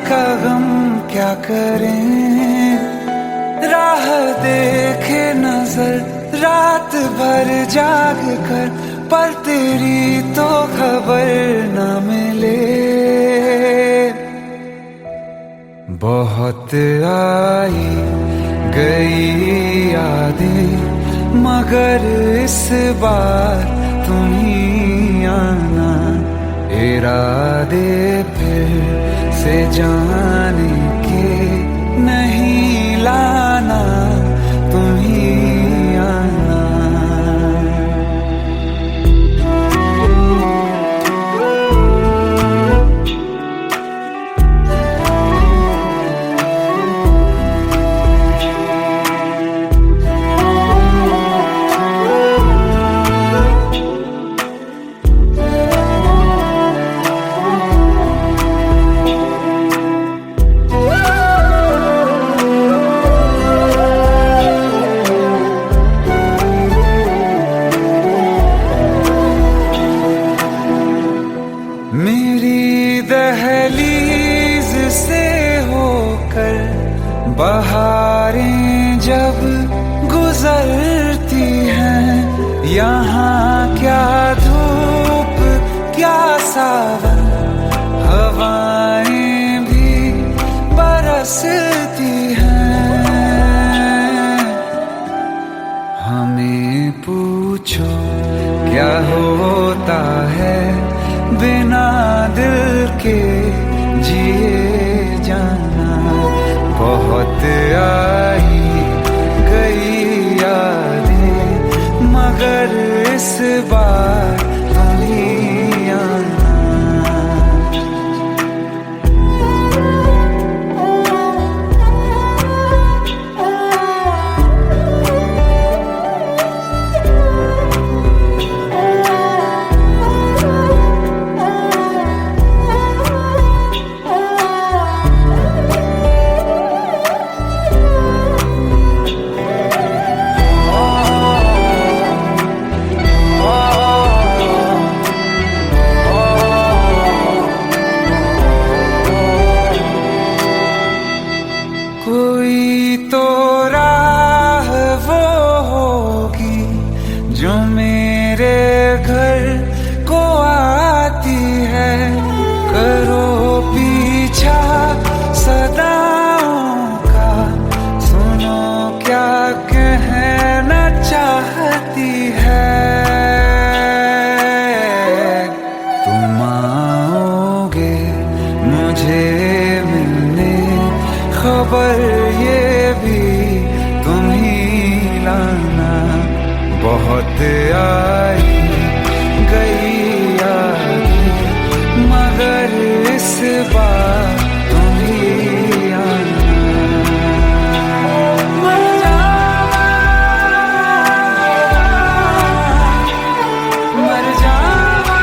का गम क्या करें, राह देखे नजर रात भर जाग कर, पर तेरी तो खबर न मिले। बहुत आई गई यादें मगर इस बार तुम ही आना, इरादे फिर से जाने के नहीं लाना, तुम ही आना। मेरी दहलीज से होकर बहारें जब गुजरती हैं, यहाँ क्या धूप क्या सावन, हवाएं भी बरसती हैं। हमें पूछो क्या होता है बिना दिल के जिए जाना। बहुत आई गई यादें मगर इस बार तुम ही आना। कोई तो राह वो होगी जो मेरे घर को आती है, करो पीछा सदाओं का, सुनो क्या कहना चाहती है। तुम आओगे मुझे मिलने, खबर ये भी तुम ही लाना। बहुत आई गई यादें मगर इस बार तुम ही आना। मर जावा, मर जावा।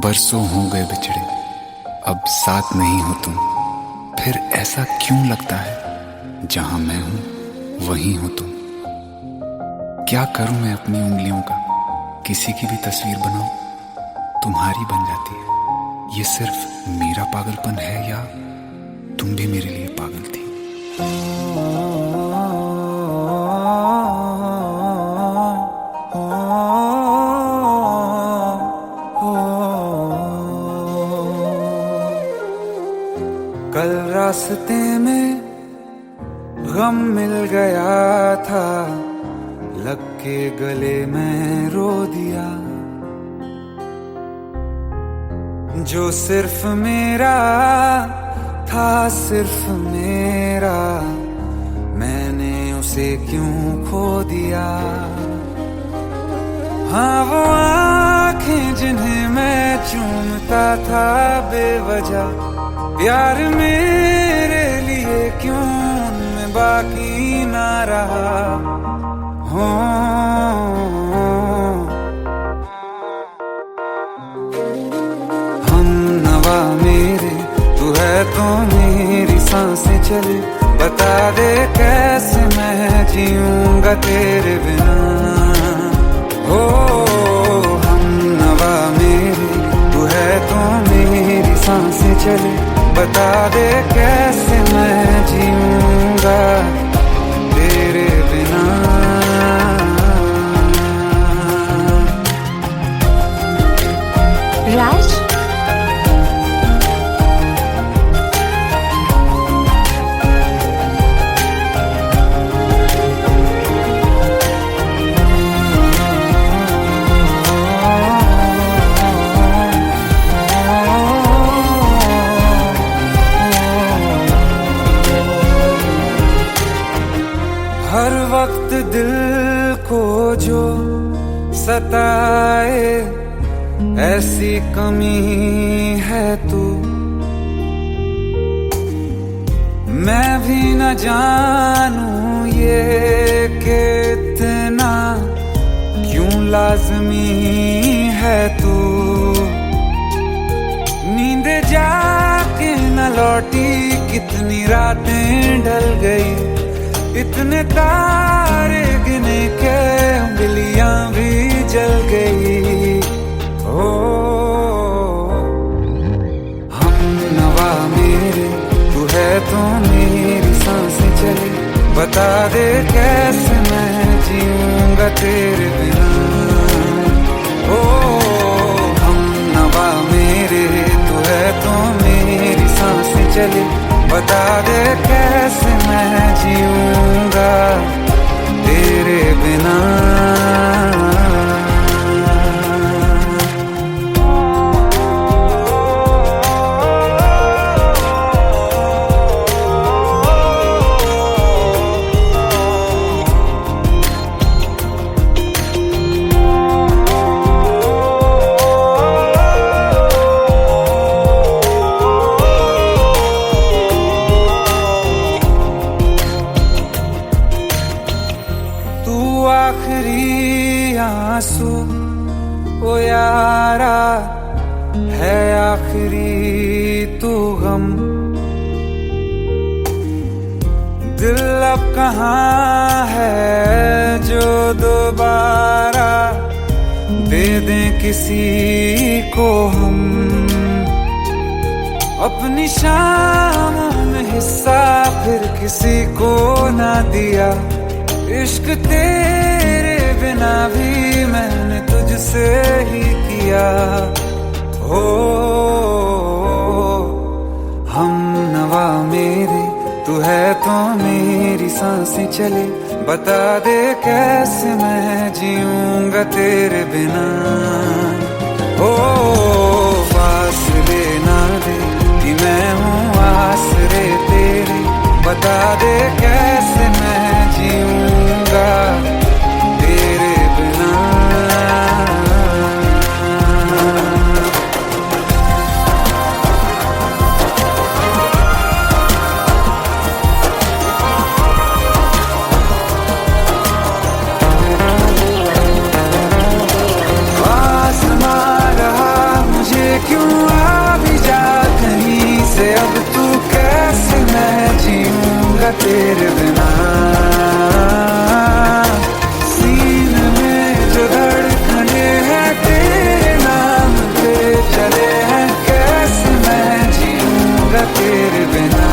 बरसों हो गए बिछड़े, अब साथ नहीं हो तुम, फिर ऐसा क्यों लगता है जहां मैं हूं वहीं हो तुम। क्या करूं मैं अपनी उंगलियों का, किसी की भी तस्वीर बनाऊं तुम्हारी बन जाती है। ये सिर्फ मेरा पागलपन है या तुम भी मेरे लिए पागल थी। कल रास्ते में गम मिल गया था, लग के गले में रो दिया। जो सिर्फ मेरा था, सिर्फ मेरा, मैंने उसे क्यों खो दिया। हाँ वो आंखें जिन्हें मैं चूमता था बेवजह, प्यार मेरे लिए क्यों उनमें बाकी ना रहा हो। हम नवा मेरे तू है तो मेरी सांसें चले, बता दे कैसे मैं जीऊंगा तेरे बिना। हो हम नवा मेरे तू है तो मेरी सांसें चले, बता दे कैसे मैं जीऊंगा तेरे बिना। राज, हर वक्त दिल को जो सताए ऐसी कमी है तू, मैं भी न जानूं ये कि इतना क्यों लाज़मी है तू। नींद जाके न लौटी कितनी रातें ढल गई, इतने तारे गिने के उंगलियां भी जल गई। ओ हम नवा मेरे तू है तो मेरी सांसें चले, बता दे कैसे मैं जीऊंगा तेरे बिना। ओ हम नवा मेरे तू है तो मेरी सांसें चले, बता दे कैसे मैं जीऊंगा तेरे बिना। आखिरी आंसू ओ यारा है, आखिरी तू गम। दिल अब कहाँ है जो दोबारा दे दें किसी को हम। अपनी शामों में हिस्सा फिर किसी को ना दिया, इश्क तेरे बिना भी मैंने तुझसे ही किया। हो हम नवा मेरे तू है तो मेरी सांसें चले, बता दे कैसे मैं जीऊंगा तेरे बिना। ओ फासले ना दे कि मैं हूँ आसरे तेरे, बता दे कैसे मैं जीऊंगा तेरे बिना। आसमां रहा मुझे क्यों आ भी जा कहीं से, अब तू कैसे मैं जीऊंगा तेरे बिना। सीने में जो धड़कने हैं तेरे नाम पे चले हैं, कैसे मैं जीऊंगा तेरे बिना।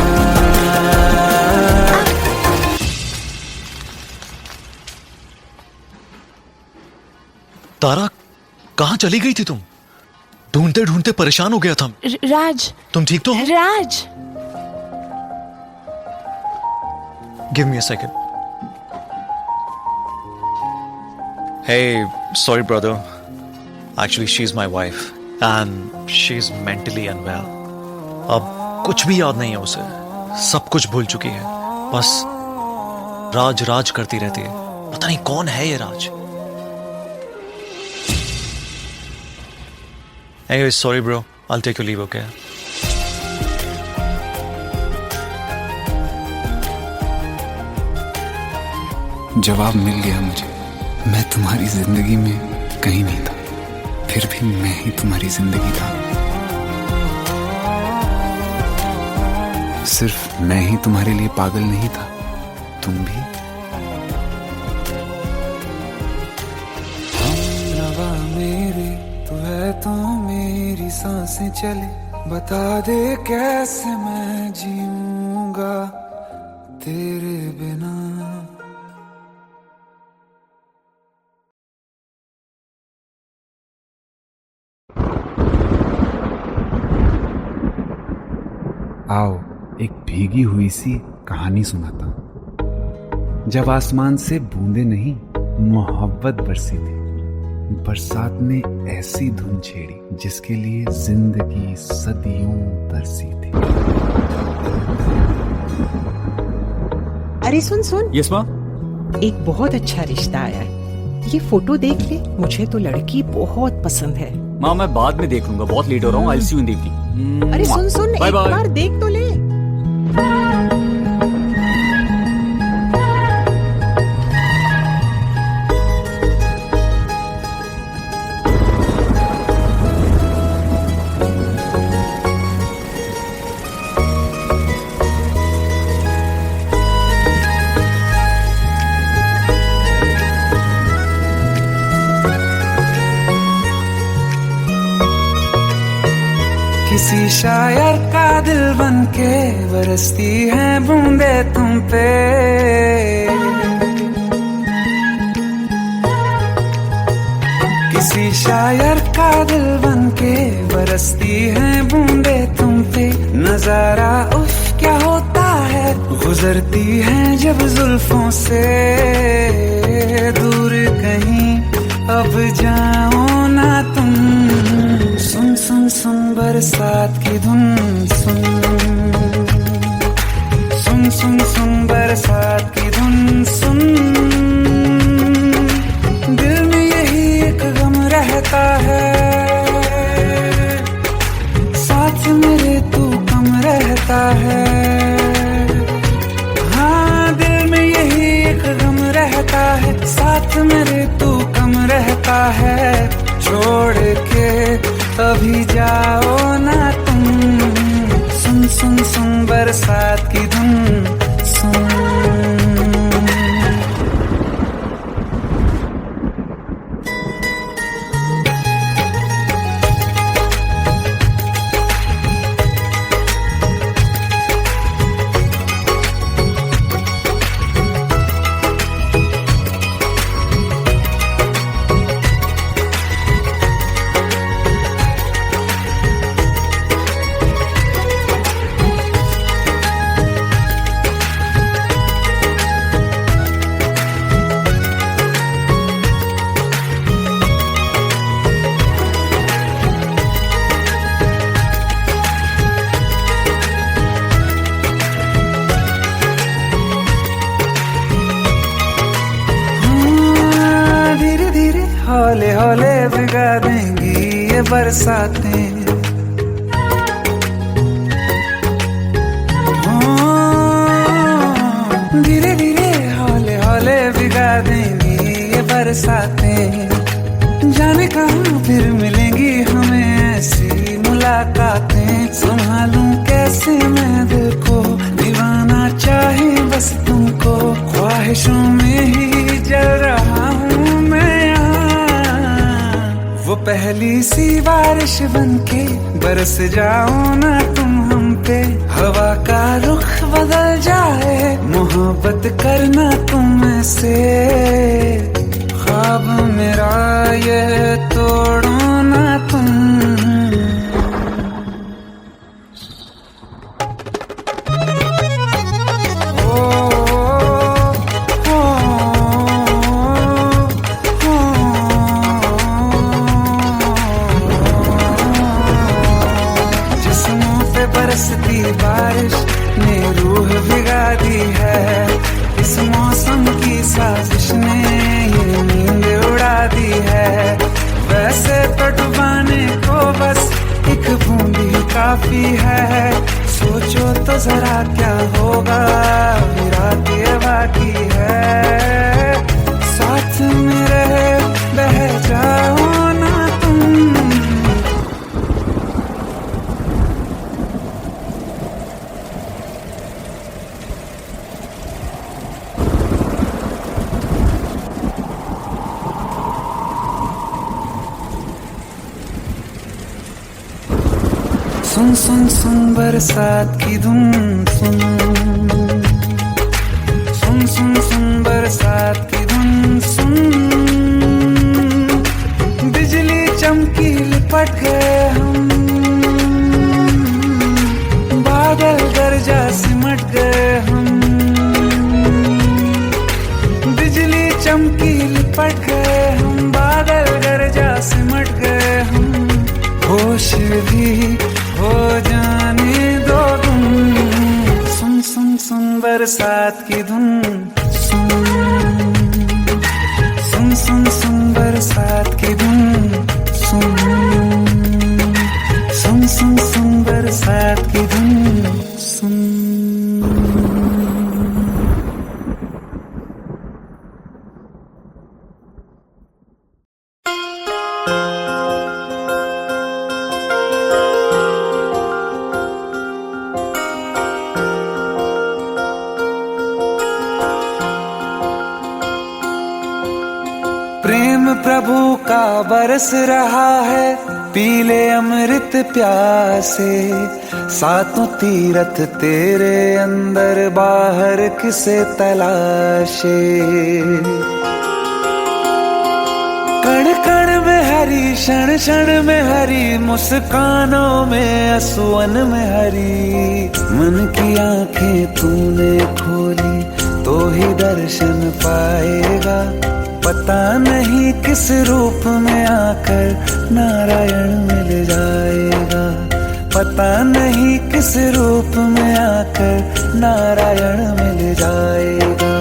तारा, कहाँ चली गई थी तुम? ढूंढते ढूंढते परेशान हो गया था। राज, तुम ठीक तो हो? Raj, give me a second. Hey, sorry brother. Actually, she's my wife and she's mentally unwell. अब कुछ भी याद नहीं है उसे, सब कुछ भूल चुकी है, बस राज राज करती रहती है। पता नहीं कौन है ये राज। Anyway, sorry bro, I'll take your leave, okay? जवाब मिल गया मुझे। मैं तुम्हारी जिंदगी में कहीं नहीं था, फिर भी मैं ही तुम्हारी जिंदगी था। सिर्फ मैं ही तुम्हारे लिए पागल नहीं था, तुम भी। हमनवा मेरे तू है तो मेरी सांसें चले, बता दे कैसे मैं जीऊंगा तेरे बिना। आओ एक भीगी हुई सी कहानी सुनाता हूं। जब आसमान से बूंदे नहीं मोहब्बत बरसी थी, बरसात ने ऐसी धुन छेड़ी जिसके लिए जिंदगी सदियों तरसी थी। अरे सुन सुन, यस माँ। एक बहुत अच्छा रिश्ता आया है, ये फोटो देख ले। मुझे तो लड़की बहुत पसंद है। माँ मैं बाद में देख लूंगा, बहुत लेट हो रहा हूँ। आई सी यू इन द इवनिंग। अरे सुन सुन, एक बार देख तो ले। किसी शायर का दिल बनके बरसती है बूंदे तुम पे। किसी शायर का दिल बनके बरसती है बूंदे तुम पे। नजारा उफ क्या होता है, गुजरती है जब जुल्फों से। दूर कहीं अब जाओ ना तुम, सुन सुन सुन बरसात की धुन। सुन सुन सुन सुन बरसात की धुन। सुन दिल में यही एक गम रहता है, साथ मेरे तू कम रहता है। हाँ दिल में यही एक गम रहता है, साथ मेरे तू कम रहता है। छोड़ के अभी जाओ ना तुम, सुन सुन सुन बरसात की धुन। सुन हौले हौले भिगा देंगी ये बरसातें। धीरे धीरे हौले हौले भिगा देंगी ये बरसातें। जाने कहाँ फिर मिलेंगी हमें ऐसी मुलाकातें। संभालूं कैसे मैं दिल को, दीवाना चाहे बस तुमको। ख्वाहिशों में ही जल रहा हूँ मैं यहाँ। वो पहली सी बारिश बनके बरस जाओ ना तुम हम पे। हवा का रुख बदल जाए, मोहब्बत करना तुम से। ख्वाब मेरा ये तोड़ो ना तुम। बरसती बारिश ने रूह भिगा दी है। इस मौसम की साजिश ने ये नींद उड़ा दी है। वैसे तो डुबाने को बस जरा क्या होगा, रात ये बाकी है, साथ में रहे बह जाओ ना तुम। सुन सुन सुन बरसात की धुन, सुन सुन सुन सुन बरसात की धुन, सुन बिजली चमकी लिपट गए हम, बादल गरजा सिमट गए हम, बिजली चमकी लिपट गए हम, बादल गरजा सिमट गए हम, होश भी हो जाने दो तुम। सुन सुन सुन बरसात की धुन, सुन सुन सुन सुन बरसात की धुन, सुन सुन सुन सुन बरसात की धुन, सुन। प्रेम प्रभु का बरस रहा है, पीले अमृत प्यासे, सातों तीरथ तेरे अंदर बाहर किसे तलाशे। कण कण में हरी, क्षण क्षण में हरी, मुस्कानों में असुवन में हरी, मन की आंखें तूने खोली तो ही दर्शन पाएगा, पता नहीं किस रूप में आकर नारायण मिल जाएगा, पता नहीं किस रूप में आकर नारायण मिल जाएगा।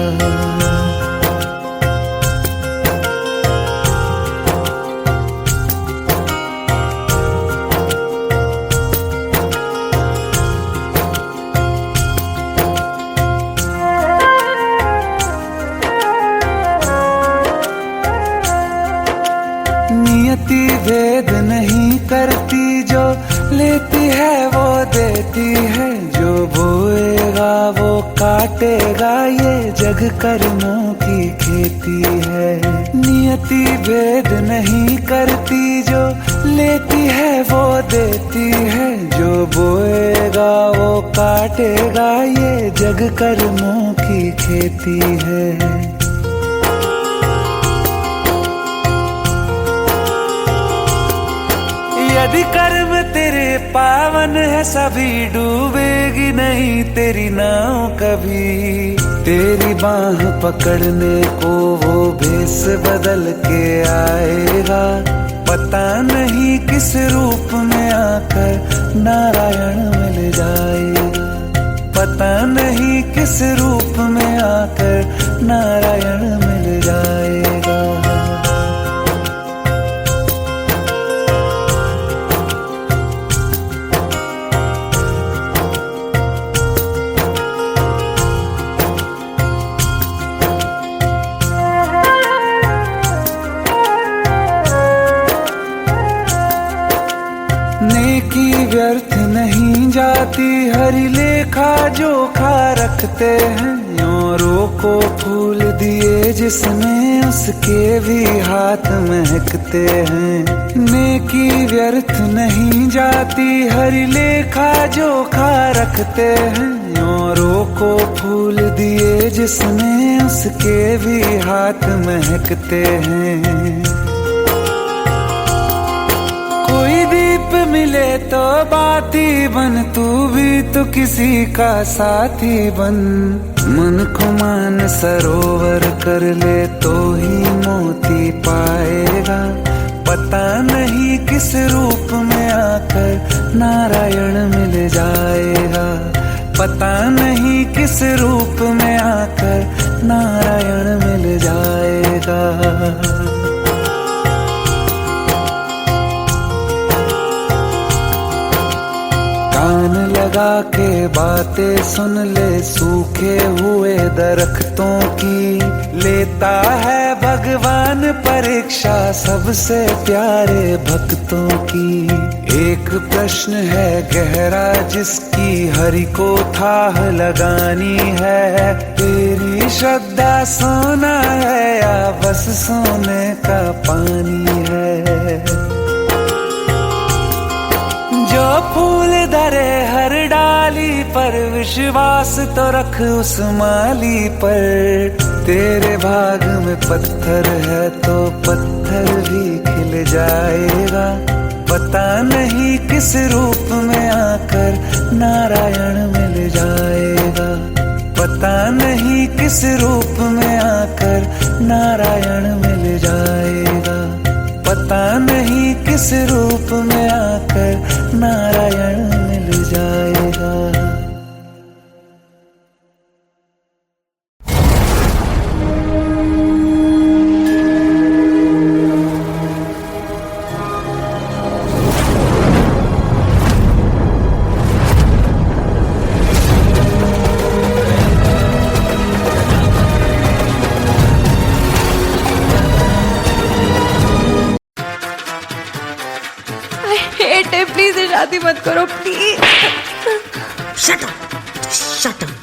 नियति भेद नहीं करती, जो लेती है वो देती है, जो बोएगा वो काटेगा, ये जग कर्मों की खेती है। नियति भेद नहीं करती, जो लेती है वो देती है, जो बोएगा वो काटेगा, ये जग कर्मों की खेती है। यदि कर्म तेरे पावन है, सभी डूबेगी नहीं तेरी नाव कभी, तेरी बाह पकड़ने को वो भेष बदल के आएगा, पता नहीं किस रूप में आकर नारायण मिल जाएगा, पता नहीं किस रूप में आकर नारायण मिल जाएगा। नेकी व्यर्थ नहीं जाती, हरि लेखा जोखा रखते हैं, औरों को फूल दिए जिसने उसके भी हाथ महकते हैं। नेकी व्यर्थ नहीं जाती, हरि लेखा जोखा रखते हैं, औरों को फूल दिए जिसने उसके भी हाथ महकते हैं। कोई दीप मिले तो बाती बन, तू भी तो किसी का साथी बन, मन को मान सरोवर कर ले तो ही मोती पाएगा, पता नहीं किस रूप में आकर नारायण मिल जाएगा, पता नहीं किस रूप में आकर नारायण मिल जाएगा। कान लगा के बातें सुन ले सूखे हुए दरख्तों की। लेता है भगवान परीक्षा सबसे प्यारे भक्तों की। एक प्रश्न है गहरा जिसकी हरि को थाह लगानी है। तेरी श्रद्धा सोना है या बस सोने का पानी है। जो फूल धरे हर डाली पर विश्वास तो रख उस माली पर। तेरे भाग में पत्थर है तो पत्थर भी खिल जाएगा। पता नहीं किस रूप में आकर नारायण मिल जाएगा। पता नहीं किस रूप में आकर नारायण मिल जाएगा। पता नहीं किस रूप में आकर नारायण मिल जाएगा। प्लीज शादी मत करो please. Shut up, shut up.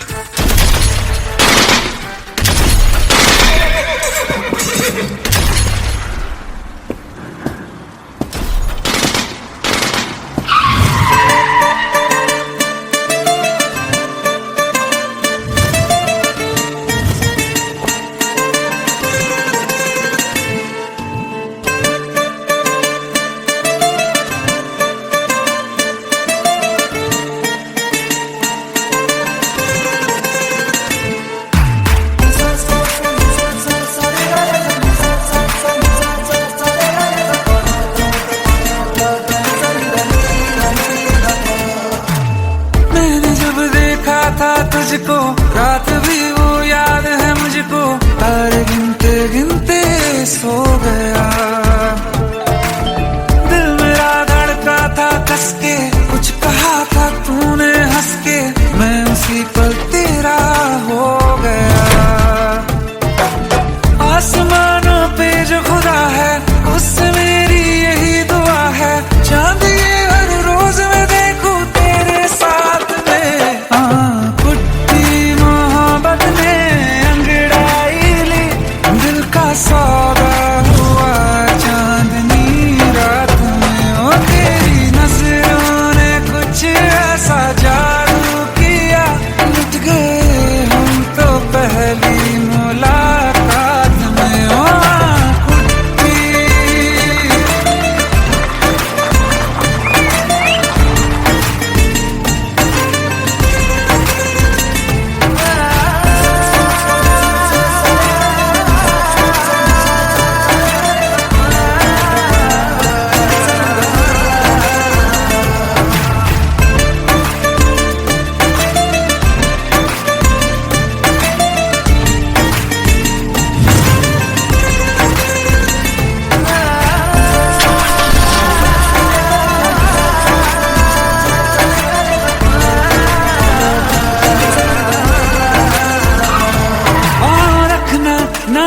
तुझको रात भी वो याद है मुझको। तारे गिनते गिनते सो गया। दिल मेरा धड़का था कस के। कुछ कहा था तूने हंस के। मैं उसी पल तेरा हो गया। आसमानों पे जो खुदा है उससे मेरी यही दुआ है। चांद ये हर रोज मैं देखूं तेरे साथ में। सौदा हुआ चांदनी रात में। ओ तेरी नजरों ने कुछ ऐसा जादू किया। लुट गए हम तो पहली मुलाकात में। ओ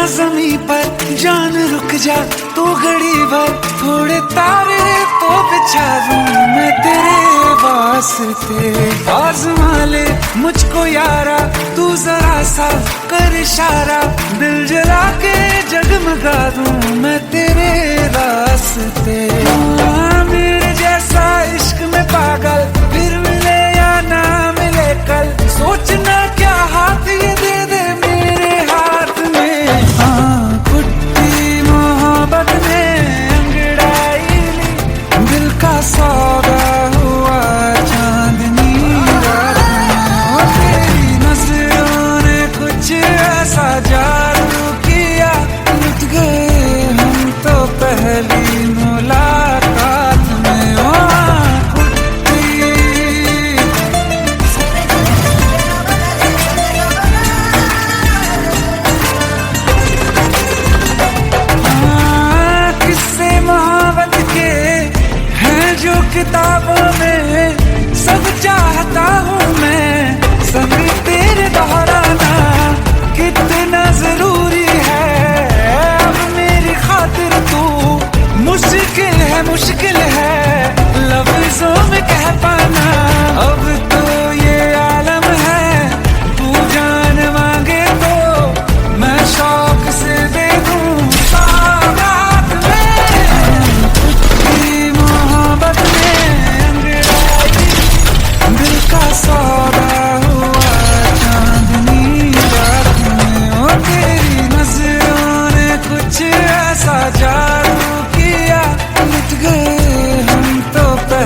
ज़मीं पर जान रुक जा तू घड़ी भर। थोड़े तारे तो बिछा दूं मैं तेरे वास्ते। आज़मा ले मुझको यारा तू जरा सा कर इशारा। दिल जला के जगमगा दूं मैं तेरे रास्ते। मेरे जैसा इश्क में पागल फिर मिले या ना मिले कल। सोचना क्या हाथ ये दे दे मेरे हाथ में। कुट्टी मोहब्बत ने अंगड़ाई ली। दिल का सौदा हुआ चांदनी रात में। तेरी नजरों ने कुछ ऐसा जादू किया। लुट गए हम तो पहली मुलाकात में।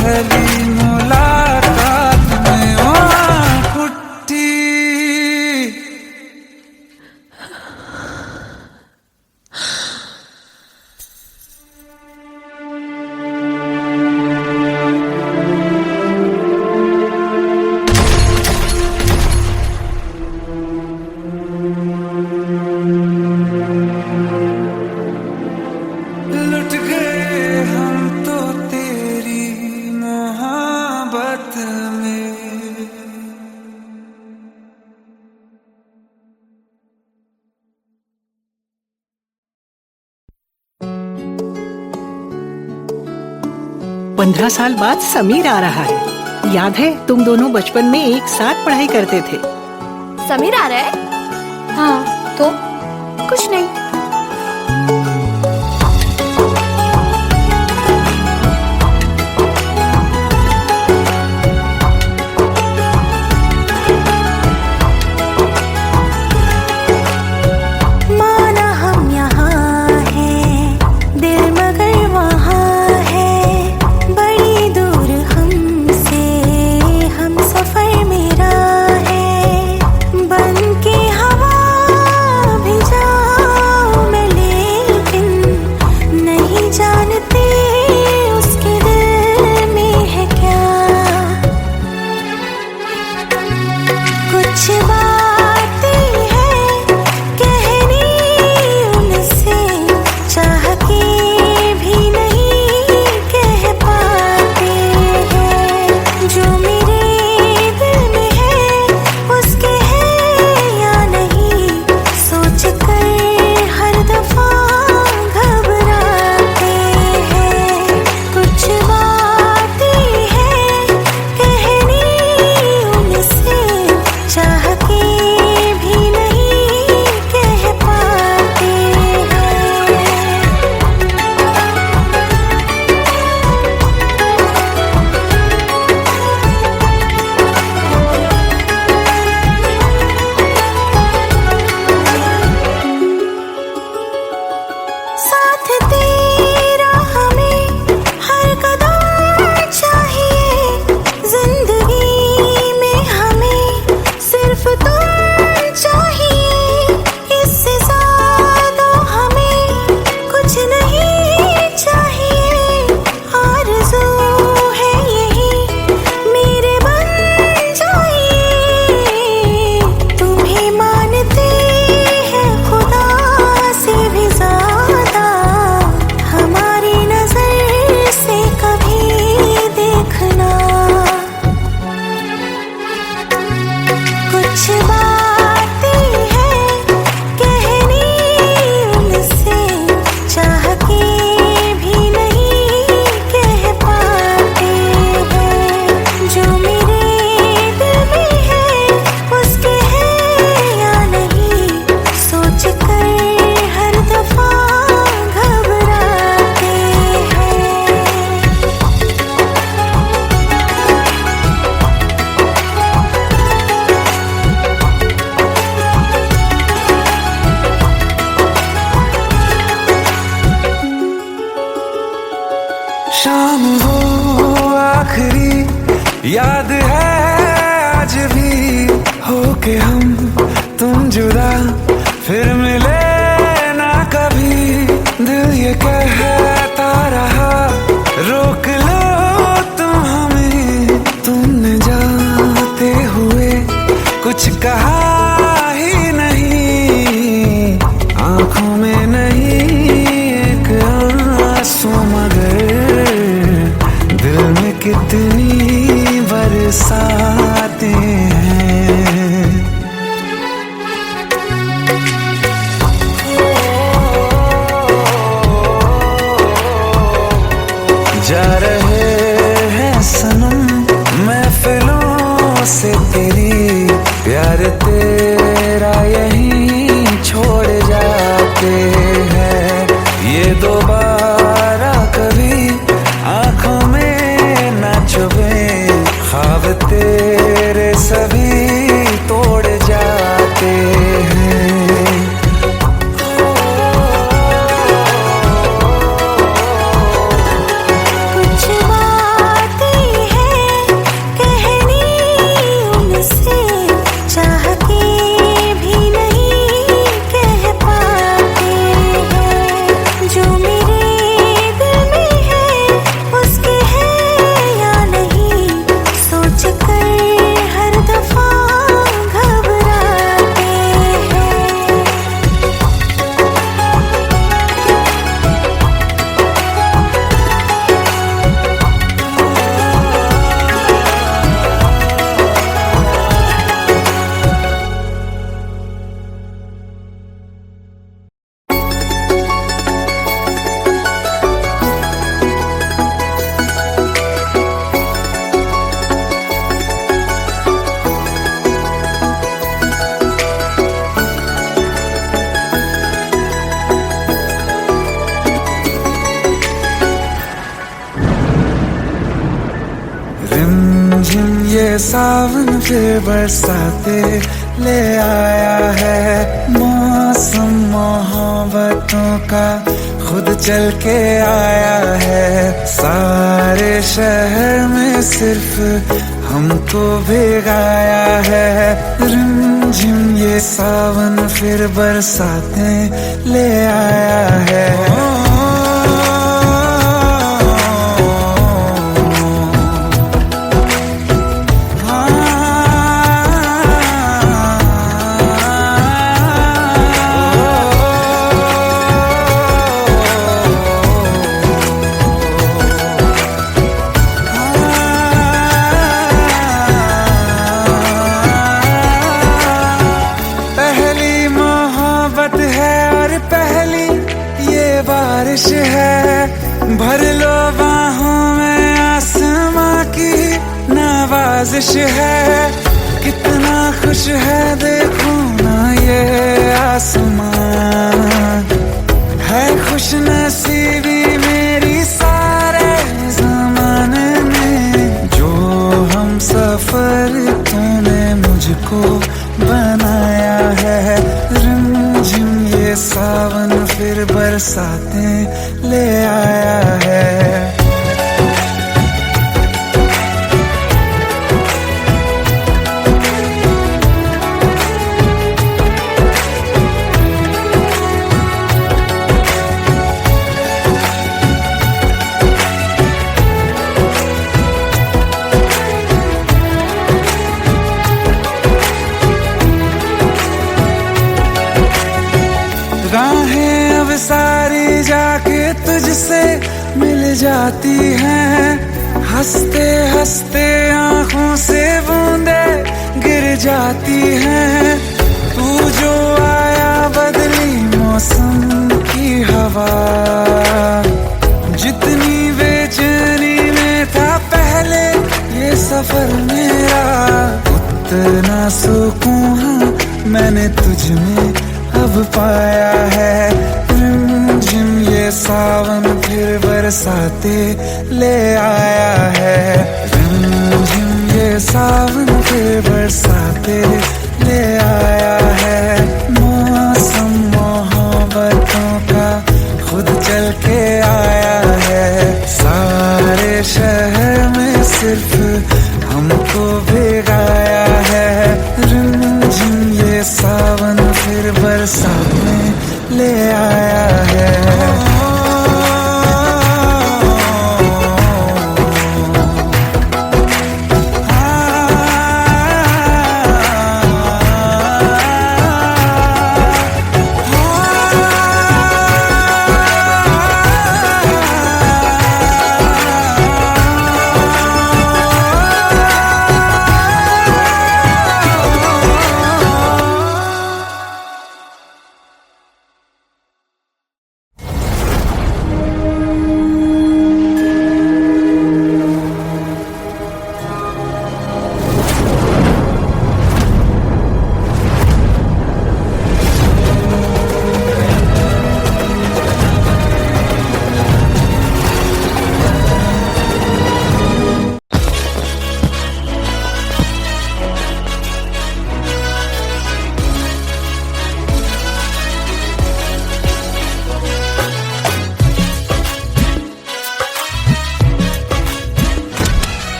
पहली मुलाकात में ओ फुट्टी। लुट गए हम तो तेरी मोहब्बत में। पंद्रह साल बाद समीर आ रहा है। याद है तुम दोनों बचपन में एक साथ पढ़ाई करते थे। समीर आ रहा है? हाँ तो कुछ नहीं। माना हम यहाँ हैं, दिल मगर वहाँ है, बड़ी दूर हमसे हम सफर मेरा है। बन के हवा भी जाऊं मैं, लेकिन नहीं जानते उसके दिल में है क्या। कुछ बातें हैं कहनी उनसे, चाह के भी नहीं कह पाते हैं। जो मेरे दिल में है उसके है या नहीं, सोच कर हर दफा घबराते हैं। कुछ बातें हैं कहनी उनसे, चाह के भी नहीं कह पाते हैं। साथ तेरा हमें हर कदम चाहिए, जिंदगी में हमें सिर्फ तुम चाहिए। इससे ज्यादा हमें कुछ नहीं चाहिए। आरज़ू है यही मेरे बन जाइए। तुम्हें मानते हैं खुदा से भी ज्यादा, हमारी नजर से कभी देखना। कुछ बातें हैं कहनी उनसे, चाह के भी नहीं कह पाते हैं। जो मेरे दिल में है उसके है या नहीं, सोच कर हर दफा घबराते हैं। शाम हो आखिरी याद है आज भी, होके हम तुम जुदा फिर मिले ना कभी। दिल ये कहता रहा रोक लो तुम हमें, तुमने जाते हुए कुछ कहा ही नहीं। आंखों में नहीं एक आंसू, मगर दिल में कितनी बरसाते हैं। जा रहे हैं सनम महफिलों से तेरी, प्यार तेरा यहीं छोड़ जाते हैं। ये दोबारा कभी आंखों में न चुभे, ख्वाब तेरे सभी तोड़ जाते हैं। कुछ बातें ये सावन फिर बरसाते ले आया है। मौसम मोहब्बतों का खुद चल के आया है। सारे शहर में सिर्फ हमको भिगाया है। रिमझिम ये सावन फिर बरसाते ले आया है। बारिश है भर लो बाहों में, आसमां की नवाजिश है। कितना खुश है देखो ना ये आसमां, है खुश नसीबी मेरी सारे ज़माने में। जो हम सफर तूने मुझको बनाया है। रिमझिम ये सावन फिर बरसाते ले आया है। राहें अब सारी जाके तुझसे मिल जाती हैं। हंसते हंसते आंखों से बूंदे गिर जाती हैं। तू जो आया बदली मौसम की हवा, जितनी बेचैनी में था पहले ये सफर मेरा, उतना सुकून मैंने तुझ में अब पाया है। रिमझिम ये सावन फिर बरसाते ले आया है। रिमझिम ये सावन फिर बरसाते ले आया है। मौसम मोहब्बतों का खुद चल के आया है। सारे शहर में सिर्फ हमको भिगाया है। रिमझिम ये सावन फिर बरसाते ले आया है।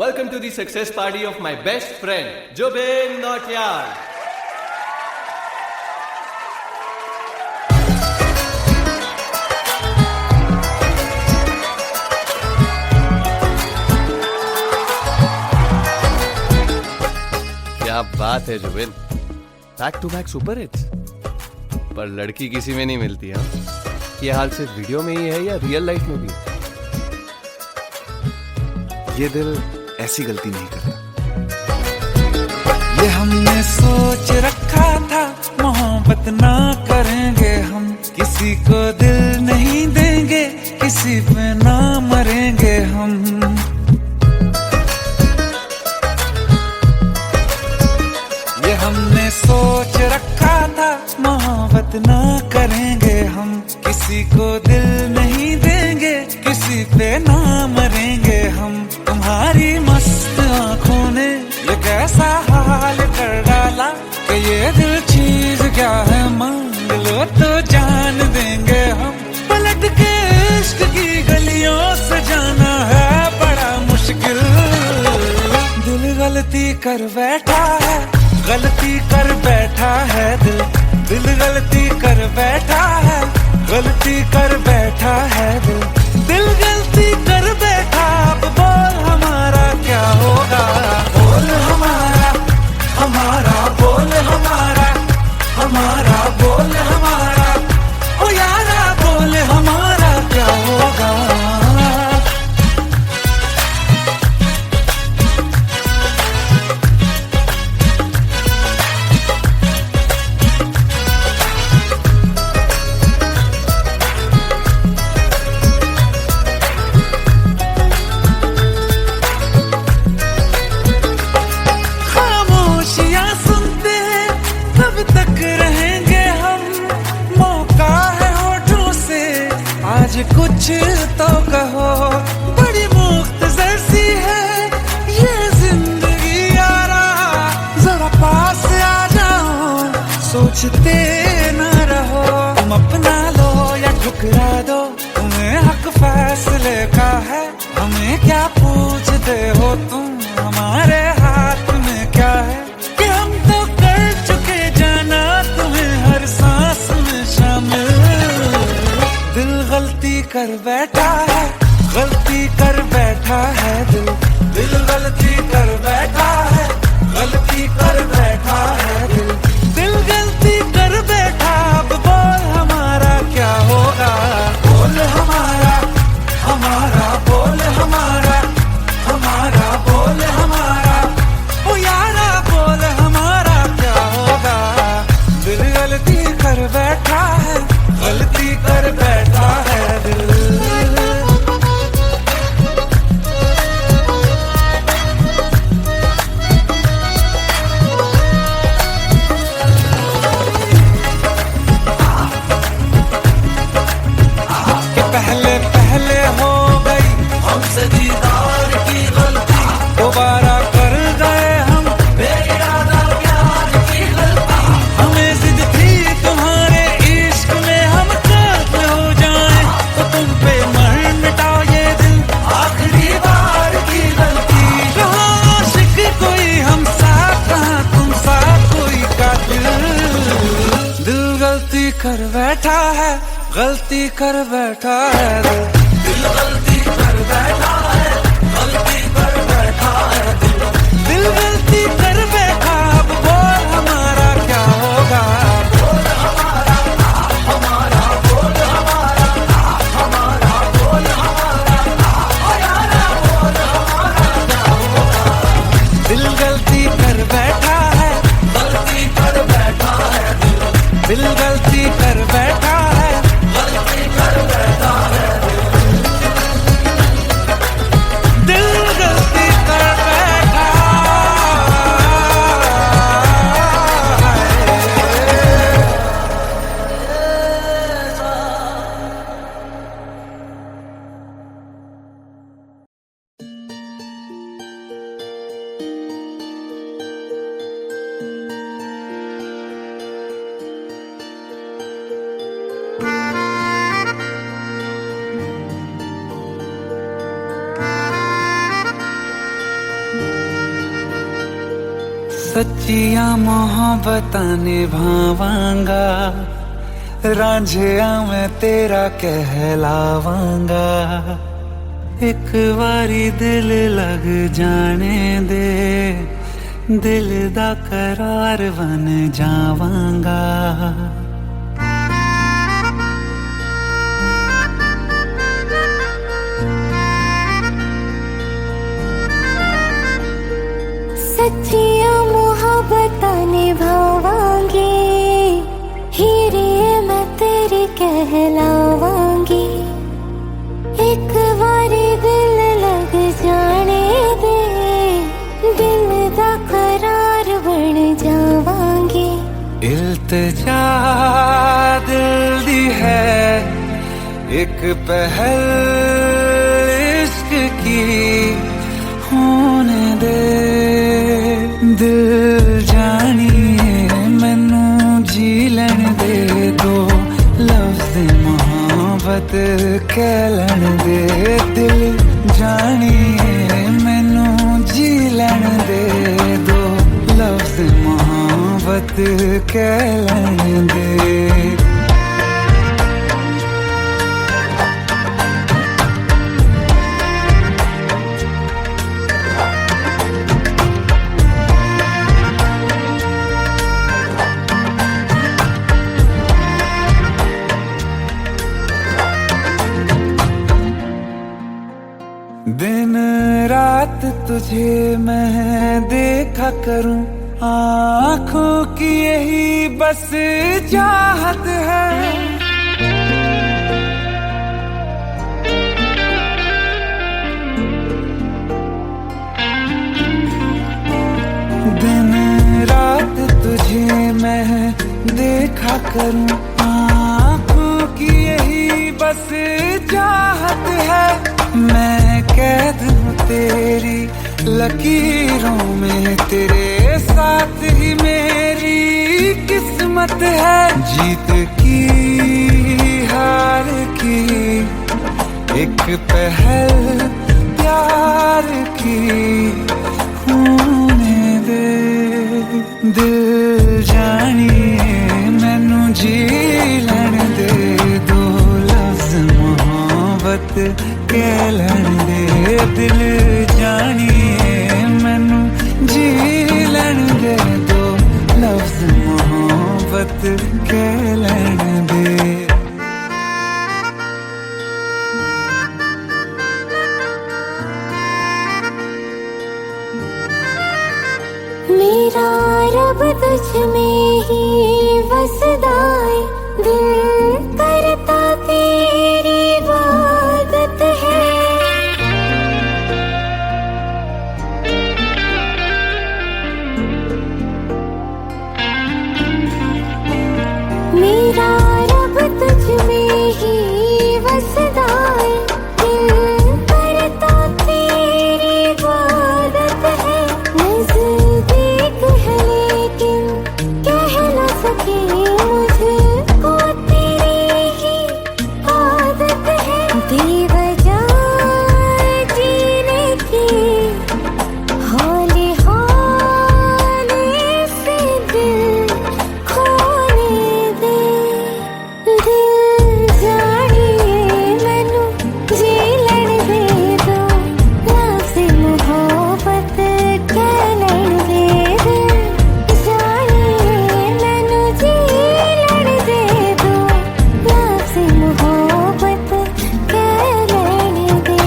Welcome to the success party of my best friend, Jobin Nautiyal. क्या बात है Zubin, back to back super hits. पर लड़की किसी में नहीं मिलती है। ये हाल सिर्फ वीडियो में ही है या रियल लाइफ में भी? ये दिल ऐसी गलती नहीं करता। ये हमने सोच रखा था मोहब्बत ना करेंगे हम, किसी को दिल नहीं देंगे, किसी पे ना मरेंगे हम। ये हमने सोच रखा था मोहब्बत ना करेंगे हम, किसी को दिल नहीं देंगे, किसी पे ना मरेंगे हम। तुम्हारी कर बैठा है, गलती कर बैठा है दिल, दिल गलती कर बैठा है, गलती कर बैठा है दिल, दिल गलती कर बैठा। अब बोल हमारा क्या होगा, बोल हमारा, हमारा बोल हमारा, हमारा बोल हमारा, ओ यारा बोल हमारा क्या होगा। खामोशियां सुनते तब तक रहेंगे हम, मौका है होठों से आज कुछ तो कहो। बड़ी मुख्तसर सी है ये जिंदगी यारा, जरा पास आ जाओ, सोचते न रहो। तुम अपना लो या ठुकरा दो, तुम्हें हक फैसले का है, हमें क्या पूछते हो तुम, हमारे हाथ में क्या है कि हम तो कर चुके जाना तुम्हें हर सांस में शामिल। दिल गलती कर बैठा है, गलती कर बैठा है दिल, दिल गलती कर बैठा है, गलती कर बैठा है दिल, दिल गलती कर बैठा। अब बोल हमारा क्या होगा, बोल हमारा, हमारा बोल हमारा, हमारा बोल हमारा, ओ यारा बोल हमारा क्या होगा। दिल गलती कर बैठा है, गलती कर बैठा है दिल। कि पहले पहले हो गई हमसे दीदार की गलती, दोबारा कर गए हम बेइरादा प्यार की गलती। हमें जिद थी तुम्हारे इश्क में हम काफिर हो जाएं, तो तुम पे मर मिटाओ ये दिल, आखिरी बार की गलती। कहाँ आशिक कोई हम साथ, कहाँ तुम साथ कोई कातिल। दिल गलती कर बैठा है, गलती कर बैठा है दिल, दिल गलती कर बैठा है, गलती कर बैठा है दिल, दिल गलती कर बैठा। अब बोल हमारा क्या होगा, बोल हमारा, हमारा बोल हमारा, हमारा बोल हमारा, ओ यारा बोल हमारा क्या होगा। दिल गलती कर बैठा है, गलती कर बैठा है दिल, दिल गलती कर बैठा है, गलती कर बैठा है दिल, दिल गलती कर बैठा है। सच्चिया मोहब्बतां निभावांगा, रांझिया मैं तेरा कहलावांगा। एक बारी दिल लग जाने दे, दिल दा करार बन जावांगा। सच्चिया मोहब्बतां निभावांगी, हीरे मैं तेरी कहलावांगी। एक बारी दिल लग जाने दे, दिल दा करार बन जावांगी। इल्तिजा दिल दी है एक पहल इश्क की, होने दे दिल जानिए मैनू जी लैन दे, दो लफ्ज़ मोहब्बत कह लैन दे। दिल जानिए मैनू जी लैन दे, दो कहलाने दे। दिन रात तुझे मैं देखा करूं, आँखों की यही बस चाहत है। दिन रात तुझे मैं देखा करूं, आँखों की यही बस चाहत है। मैं कैद हूँ तेरी लकीरों में, तेरे साथ ही मेरी किस्मत है। जीत की हार की एक पहल प्यार की होने दे। दिल जानिए मैनू जी लैण दे, दो लफ्ज़ मोहब्बत कहलाण दे। दिल जानिए मैनू जी लैण दे, दो लफ्ज़ मोहब्बत कहलाण दे। मेरा रब तुझ में ही वसदा है, दिल करता तेरी इबादत है। मेरा रब तुझ में ही वसदा है, दिल करता तेरी इबादत है। नज़दीक है लेकिन कह न सके, मुझको तेरी ही आदत है। बेवजह जीने की हौले हौले से दिल खोने दे। दिल जानिए मैनू जी लैण दे, दो लफ्ज़ मोहब्बत कहलाण दे। दिल जानिए मैनू जी लैण दे, दो लफ्ज़ मोहब्बत कहलाण दे।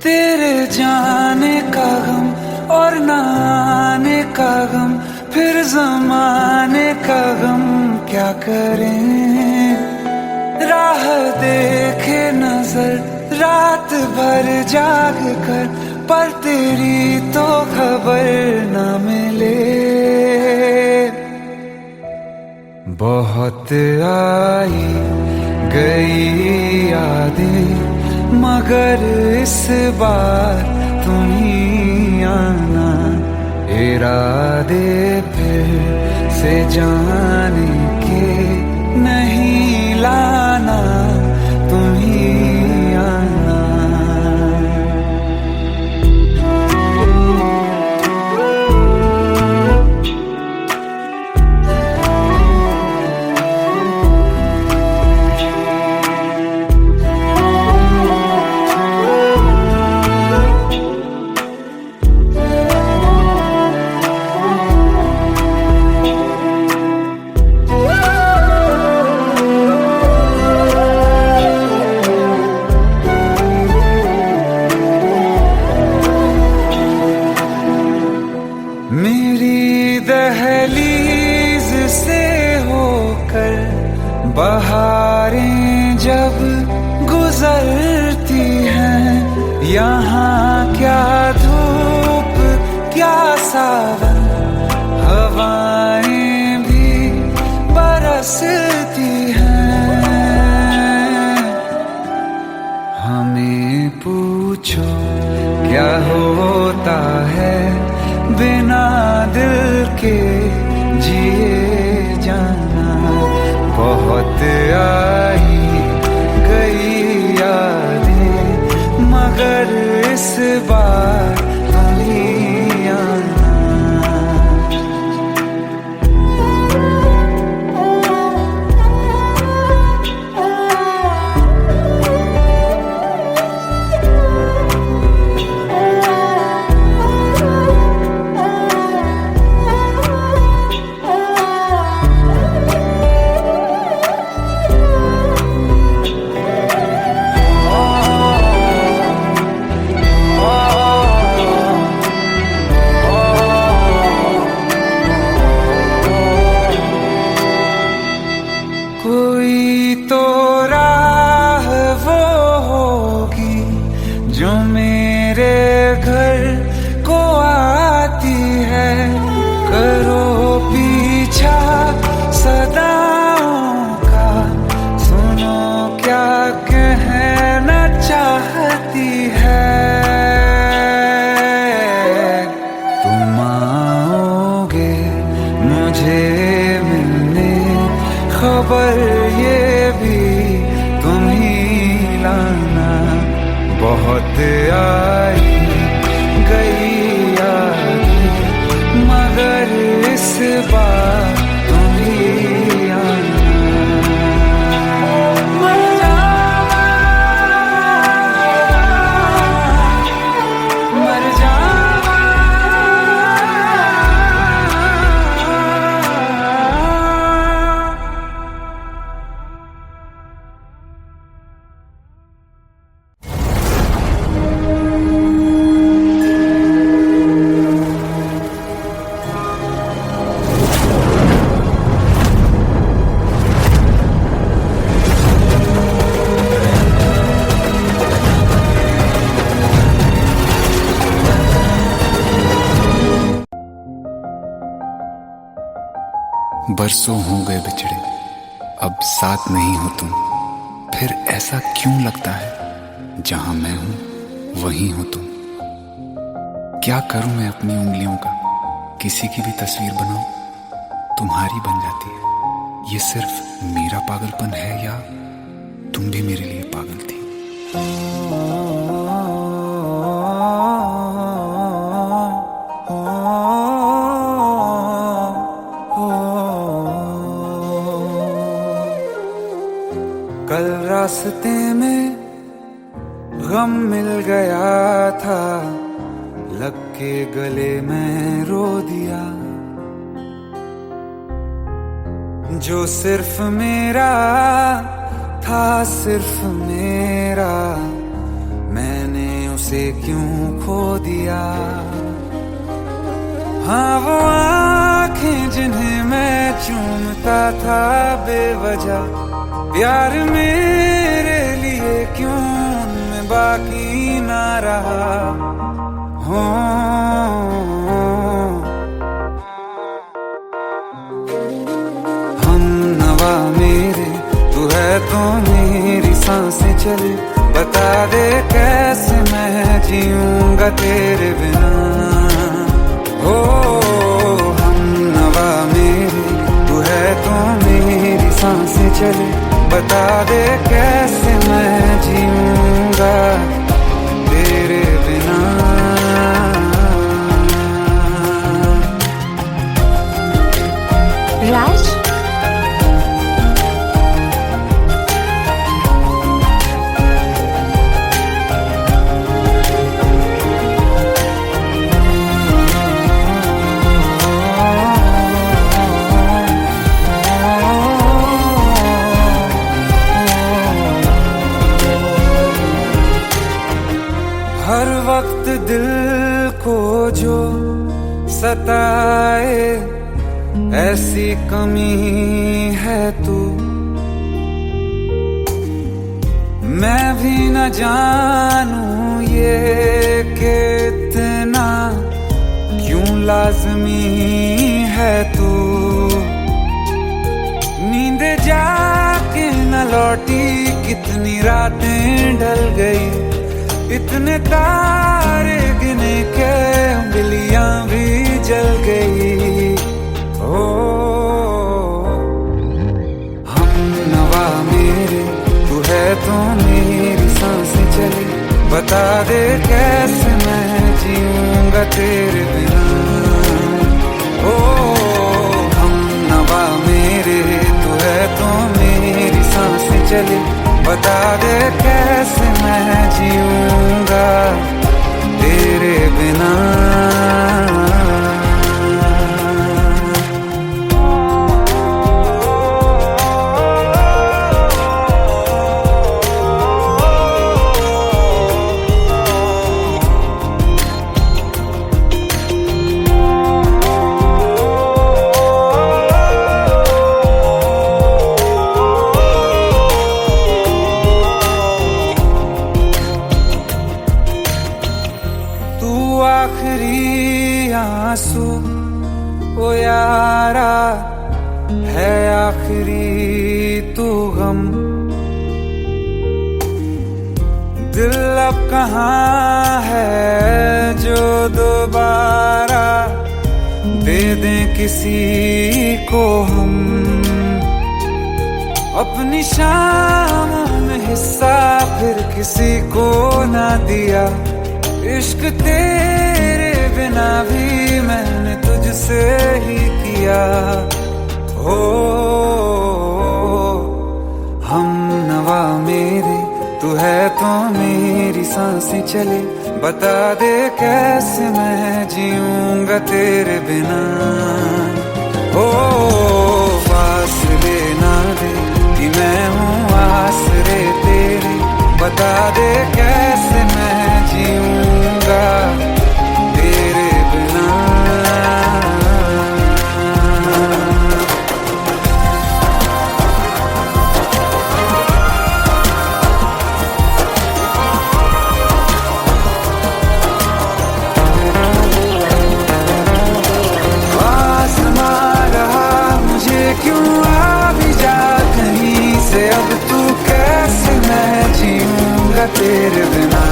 तेरे जाने का गम और न आने का गम, फिर ज़माने का गम क्या करें। राह देखे नजर रात भर जाग कर, पर तेरी तो खबर न मिले। बहुत आई गई यादें, मगर इस बार तुम ही आना। इरादे फिर से जाने के नहीं लाना, तुम ही आना। बहारें जब गुजरती हैं, यहाँ क्या धूप क्या सावन, हवाएं भी बरसती हैं। हमें पूछो क्या होता है बिना दिल के जिए जाना। बहुत आई गई यादें मगर इस बार तुम ही आना। कोई तो राह वो होगी जो मेरे घर को आती है। करो पीछा सदाओं का, सुनो क्या कहना चाहती है। तुम आओगे मुझे मिलने, खबर ये भी तुम ही लाना। बहुत आई गई यादें मगर इस बार तुम ही आना। मर जावा, मर जावा। बरसों हो गए बिछड़े, अब साथ नहीं हो तुम। फिर ऐसा क्यों लगता है जहां मैं हूं वहीं हो तुम। क्या करूं मैं अपनी उंगलियों का, किसी की भी तस्वीर बनाऊं तुम्हारी बन जाती है। ये सिर्फ मेरा पागलपन है या तुम भी मेरे लिए पागल थी। कल रास्ते में गम मिल गया था, लग के गले में रो दिया। जो सिर्फ मेरा था, सिर्फ मेरा, मैंने उसे क्यों खो दिया। हाँ वो आँखें जिन्हें मैं चूमता था बेवजह, प्यार मेरे लिए क्यों उनमें बाकी ना रहा। हो हम नवा मेरे, तू है तो मेरी सांसें चले। बता दे कैसे मैं जीऊंगा तेरे बिना। हो हम नवा मेरे, तू है तो मेरी सांसें चले। बता दे कैसे मैं जीऊंगा तेरे बिना। राज, हर वक्त दिल को जो सताए, ऐसी कमी है तू मैं भी न जानूं ये कि इतना क्यों लाज़मी है तू। नींद जाके न लौटी कितनी रातें ढल गई, इतने तारे गिने के उंगलियां भी जल गई। ओ हम नवा मेरे तू है तो मेरी सांसें चली, बता दे कैसे मैं जीऊंगा तेरे बिना। ओ हम नवा मेरे तू है तो मेरी सांसें चली, बता दे कैसे मैं जीऊंगा तेरे बिना। आखिरी आंसू ओ यारा है, आखिरी तू गम। दिल अब कहाँ है जो दोबारा दे दें किसी को हम। अपनी शामों में हिस्सा फिर किसी को ना दिया, इश्क तेरे बिना भी मैंने तुझसे ही किया। हो हम नवा मेरे तू है तो मेरी सांसें चले, बता दे कैसे मैं जीऊंगा तेरे बिना। ओ फासले ना दे कि मैं हूँ आसरे तेरे, बता दे कैसे मैं जीऊंगा तेरे बिना। आसमां रहा मुझे क्यों आ भी जा कहीं से, अब तू कैसे मैं जीऊंगा तेरे बिना।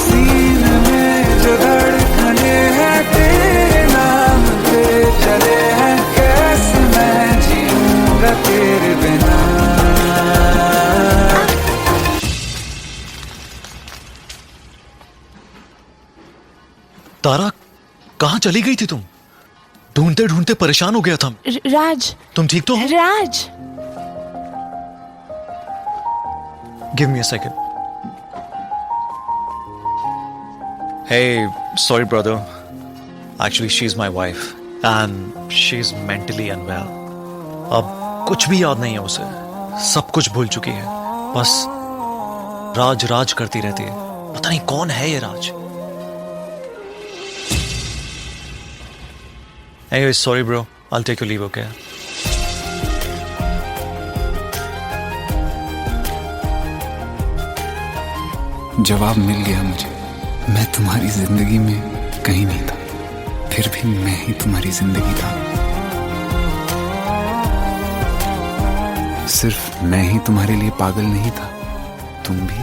सीने में जो धड़कने हैं तेरे नाम पे चले हैं, कैसे मैं जीऊंगा तेरे बिना। तारा कहाँ चली गई थी तुम? ढूंढते ढूंढते परेशान हो गया था। राज, तुम ठीक तो हो? राज, Give me a second. Hey, sorry brother. Actually, she's my wife and she's mentally unwell. अब कुछ भी याद नहीं है उसे, सब कुछ भूल चुकी है, बस राज राज करती रहती है। पता नहीं कौन है ये राज। Anyway, sorry bro. I'll take your leave, okay? जवाब मिल गया मुझे। मैं तुम्हारी जिंदगी में कहीं नहीं था, फिर भी मैं ही तुम्हारी जिंदगी था। सिर्फ मैं ही तुम्हारे लिए पागल नहीं था, तुम भी।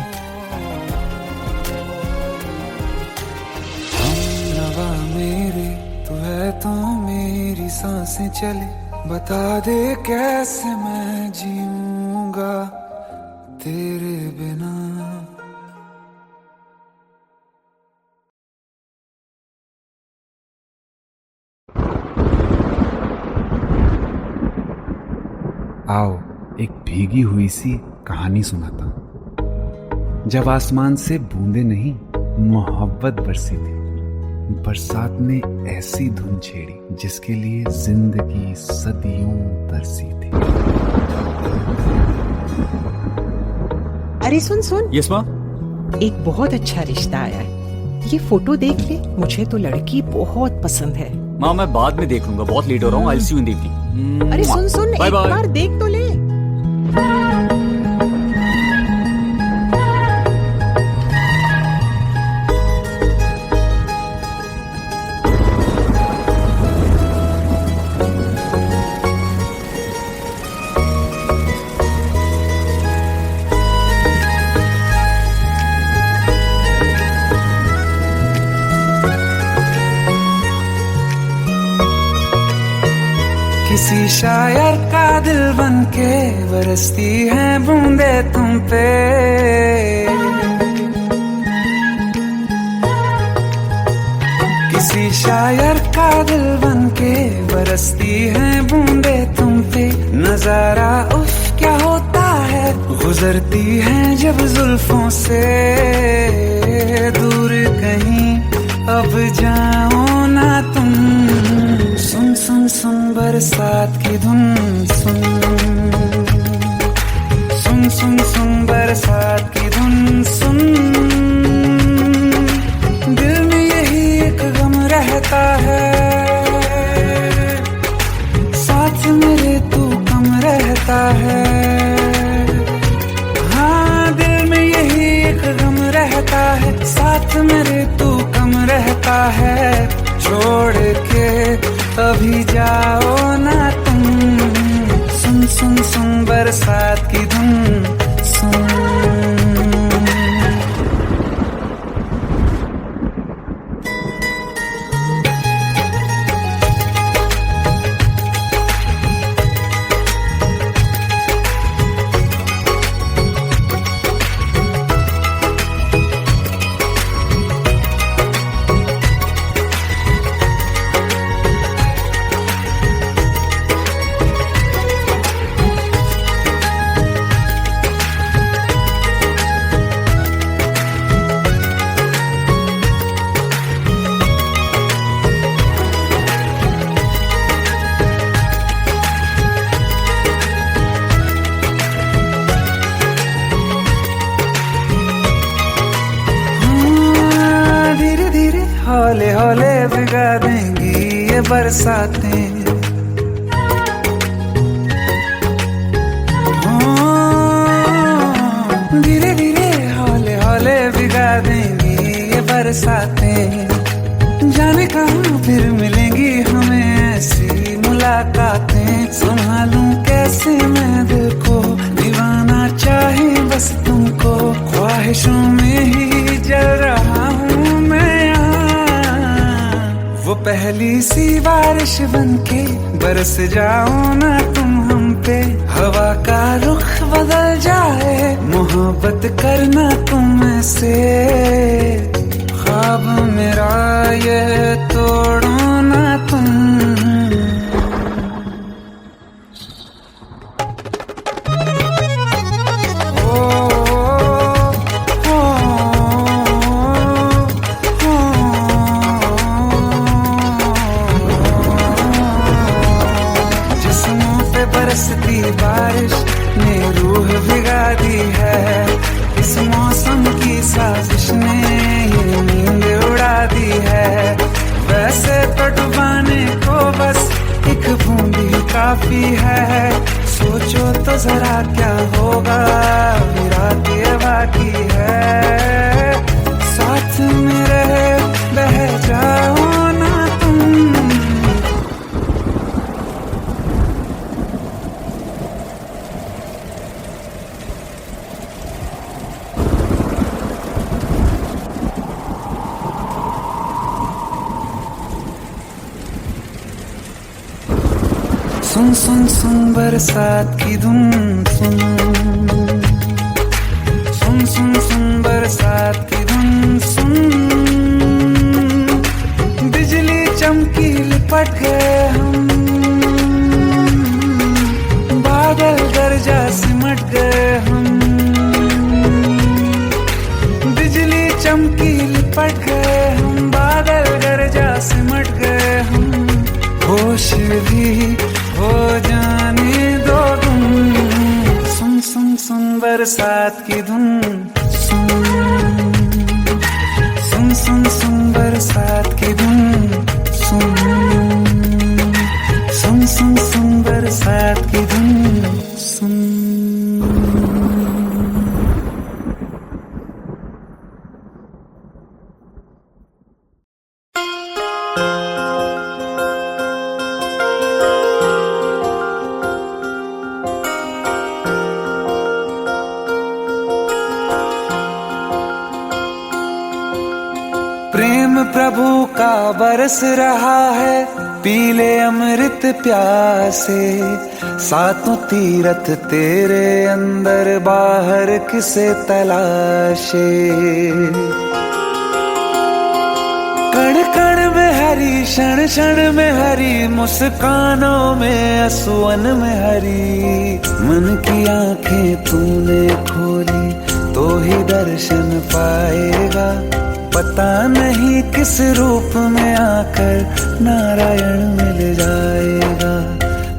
हम नवा मेरे तू है तो मेरी सांसें चले, बता दे कैसे मैं जीऊंगा तेरे बिना। आओ एक भीगी हुई सी कहानी सुनाता। जब आसमान से बूंदे नहीं मोहब्बत बरसी थी, बरसात ने ऐसी धुन छेड़ी जिसके लिए जिंदगी सदियों तरसी थी। अरे सुन सुन, यस माँ। एक बहुत अच्छा रिश्ता आया है, ये फोटो देख ले। मुझे तो लड़की बहुत पसंद है। माँ मैं बाद में देख लूंगा, बहुत लेट हो रहा हूँ। आई सी यू इन द इवनिंग। अरे सुन सुन, Bye एक bye. बार देख तो ले। किसी शायर का दिल बनके बरसती है बूंदे तुम पे। किसी शायर का दिल बनके बरसती है बूंदे तुम पे। नजारा उफ क्या होता है, गुजरती है जब जुल्फों से। दूर कहीं अब जाओ ना तुम, सुन सुन सुन बरसात की धुन। सुन सुन सुन सुन बरसात की धुन। सुन दिल में यही एक गम रहता है, साथ मेरे तू कम रहता है। हाँ दिल में यही एक गम रहता है, साथ मेरे तू कम रहता है। छोड़ के अभी जाओ ना तुम, सुन सुन सुन बरसात की धुन। सुन हौले हौले भिगा देंगी ये बरसातें। धीरे धीरे हौले हौले भिगा देंगी ये बरसातें। जाने कहाँ फिर मिलेंगी हमें ऐसी मुलाकातें। संभालूं कैसे मैं दिल को, दीवाना चाहे बस तुमको। ख्वाहिशों में ही जल रहा हूँ मैं यहाँ। वो पहली सी बारिश बनके बरस जाओ ना तुम हम पे। हवा का रुख बदल जाए, मोहब्बत करना तुम ऐसे। ख्वाब मेरा ये तोड़ो ना तुम। बरसती बारिश ने रूह भिगा दी है। इस मौसम की साजिश ने ये नींद उड़ा दी है। वैसे तो डुबाने को बस एक बूंद ही काफी है। सोचो तो जरा क्या होगा, रात ये बाकी है। साथ मेरे बह जाओ ना तुम। सुन सुन सुन बरसात की धुन। सुन सुन सुन सुन बरसात की धुन। सुन बिजली चमकी लिपट गए हम, बादल गरजा सिमट गए हम। बिजली चमकी लिपट गए हम, बादल गरजा सिमट गए हम। होश भी हो जाने दो तुम, सुन सुन सुन बरसात की धुन। सुन सुन सुन सुन बरसात की धुन। सुन सुन सुन सुन बरसात की धुन। सुन प्रेम प्रभु का बरस रहा है, पी ले अमृत प्यासे, सातों तीरथ तेरे अंदर बाहर किसे तलाशे। कण कण में हरी, क्षण क्षण में हरी, मुस्कानों में असुवन में हरी। मन की आंखें तूने खोली तो ही दर्शन पाएगा, पता नहीं किस रूप में आकर नारायण मिल जाएगा।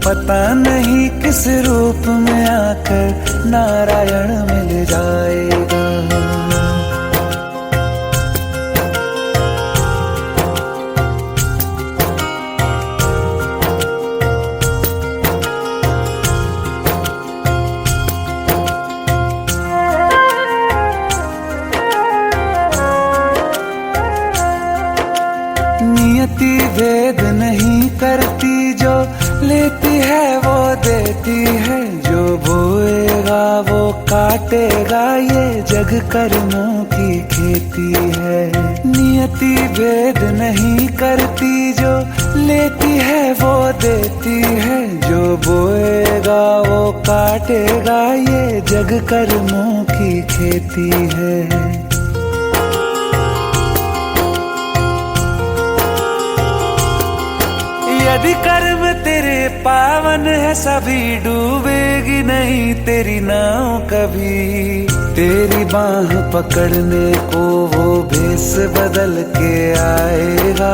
पता नहीं किस रूप में आकर नारायण मिल जाएगा। नियति भेद नहीं करती, जो लेती है वो देती है। जो बोएगा वो काटेगा, ये जग कर्मों की खेती है। नियति भेद नहीं करती, जो लेती है वो देती है। जो बोएगा वो काटेगा, ये जग कर्मों की खेती है। यदि कर्म तेरे पावन है, सभी डूबेगी नहीं तेरी नाव कभी। तेरी बाह पकड़ने को वो भेष बदल के आएगा,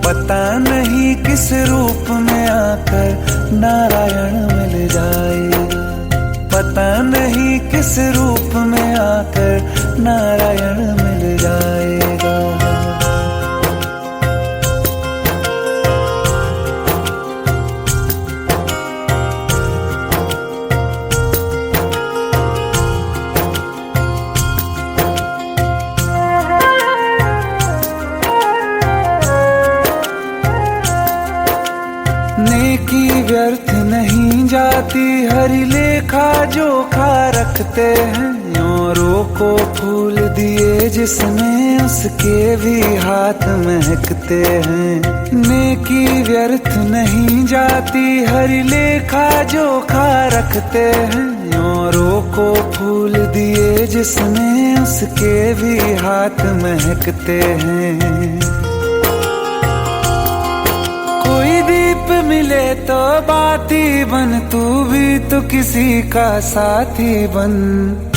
पता नहीं किस रूप में आकर नारायण मिल जाएगा। पता नहीं किस रूप में आकर नारायण मिल जाएगा। नेकी व्यर्थ नहीं जाती, हरि लेखा जोखा रखते हैं। औरों को फूल दिए जिसमें, उसके भी हाथ महकते हैं। नेकी व्यर्थ नहीं जाती, हरि लेखा जोखा रखते हैं। औरों को फूल दिए जिसमें, उसके भी हाथ महकते हैं। कोई दीप मिले तो बाती बन, तू भी तो किसी का साथी बन।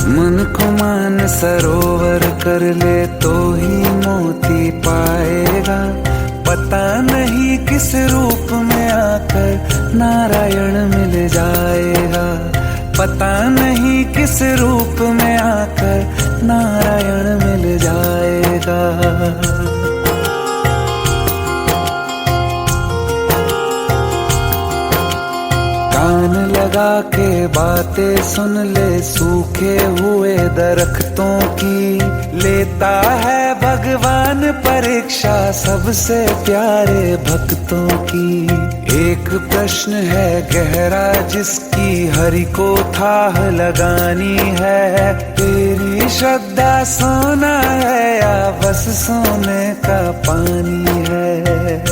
मन को मान सरोवर कर ले तो ही मोती पाएगा, पता नहीं किस रूप में आकर नारायण मिल जाएगा। पता नहीं किस रूप में आकर नारायण मिल जाएगा। कान लगा के बातें सुन ले सूखे हुए दरख्तों की। लेता है भगवान परीक्षा सबसे प्यारे भक्तों की। एक प्रश्न है गहरा जिसकी हरि को थाह लगानी है। तेरी श्रद्धा सोना है या बस सोने का पानी है।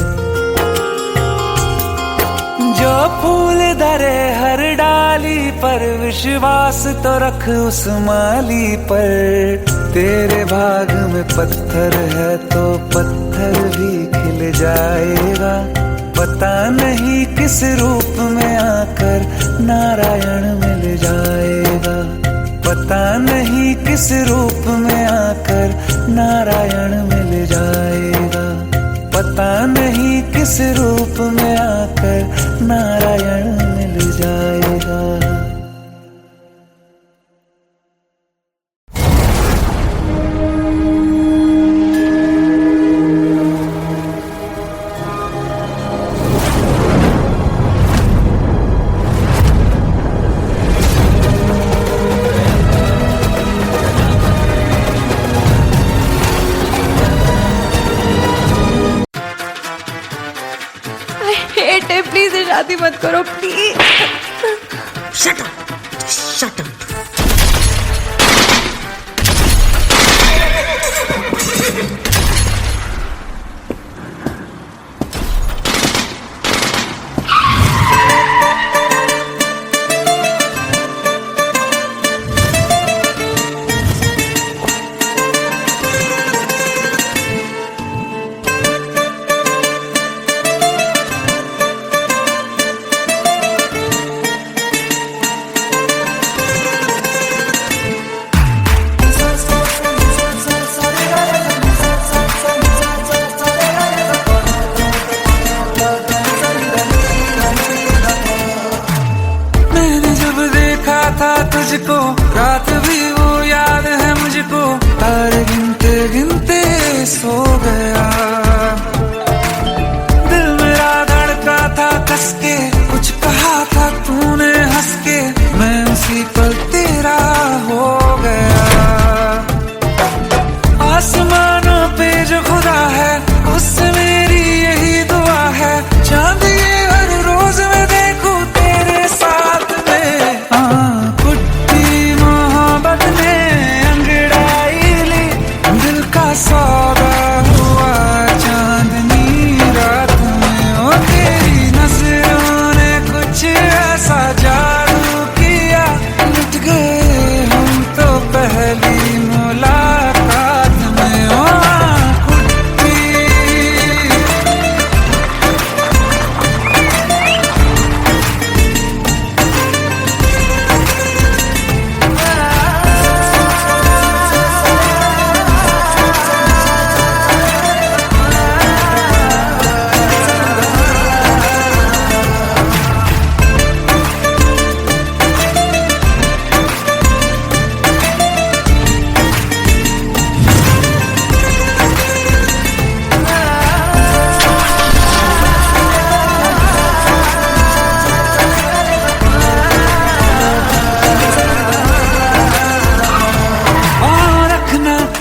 जो फूल धरे हर डाली पर, विश्वास तो रख उस माली पर। तेरे भाग में पत्थर है तो पत्थर भी खिल जाएगा। पता नहीं किस रूप में आकर नारायण मिल जाएगा। पता नहीं किस रूप में आकर नारायण मिल जाएगा। पता नहीं किस रूप में आकर नारायण मिल जाएगा। प्लीज शादी मत करो please. Shut up, shut up. तुझको, रात भी वो याद है मुझको, तारे गिनते गिनते सो गया। दिल मेरा धड़का था कस के, कुछ कहा था तूने हंस के, मैं उसी पल तेरा हो गया। आसमानों पे जो खुदा है, उससे मेरी यही दुआ है, चांद ये हर रोज मैं देखूं तेरे साथ में। कुट्टी मोहब्बत ने अंगड़ाई ली, दिल का सौदा हुआ चांदनी रात में। ओ तेरी नजरों ने कुछ ऐसा जादू किया, लुट गए हम तो पहली मुलाकात में। ओ कुट्टी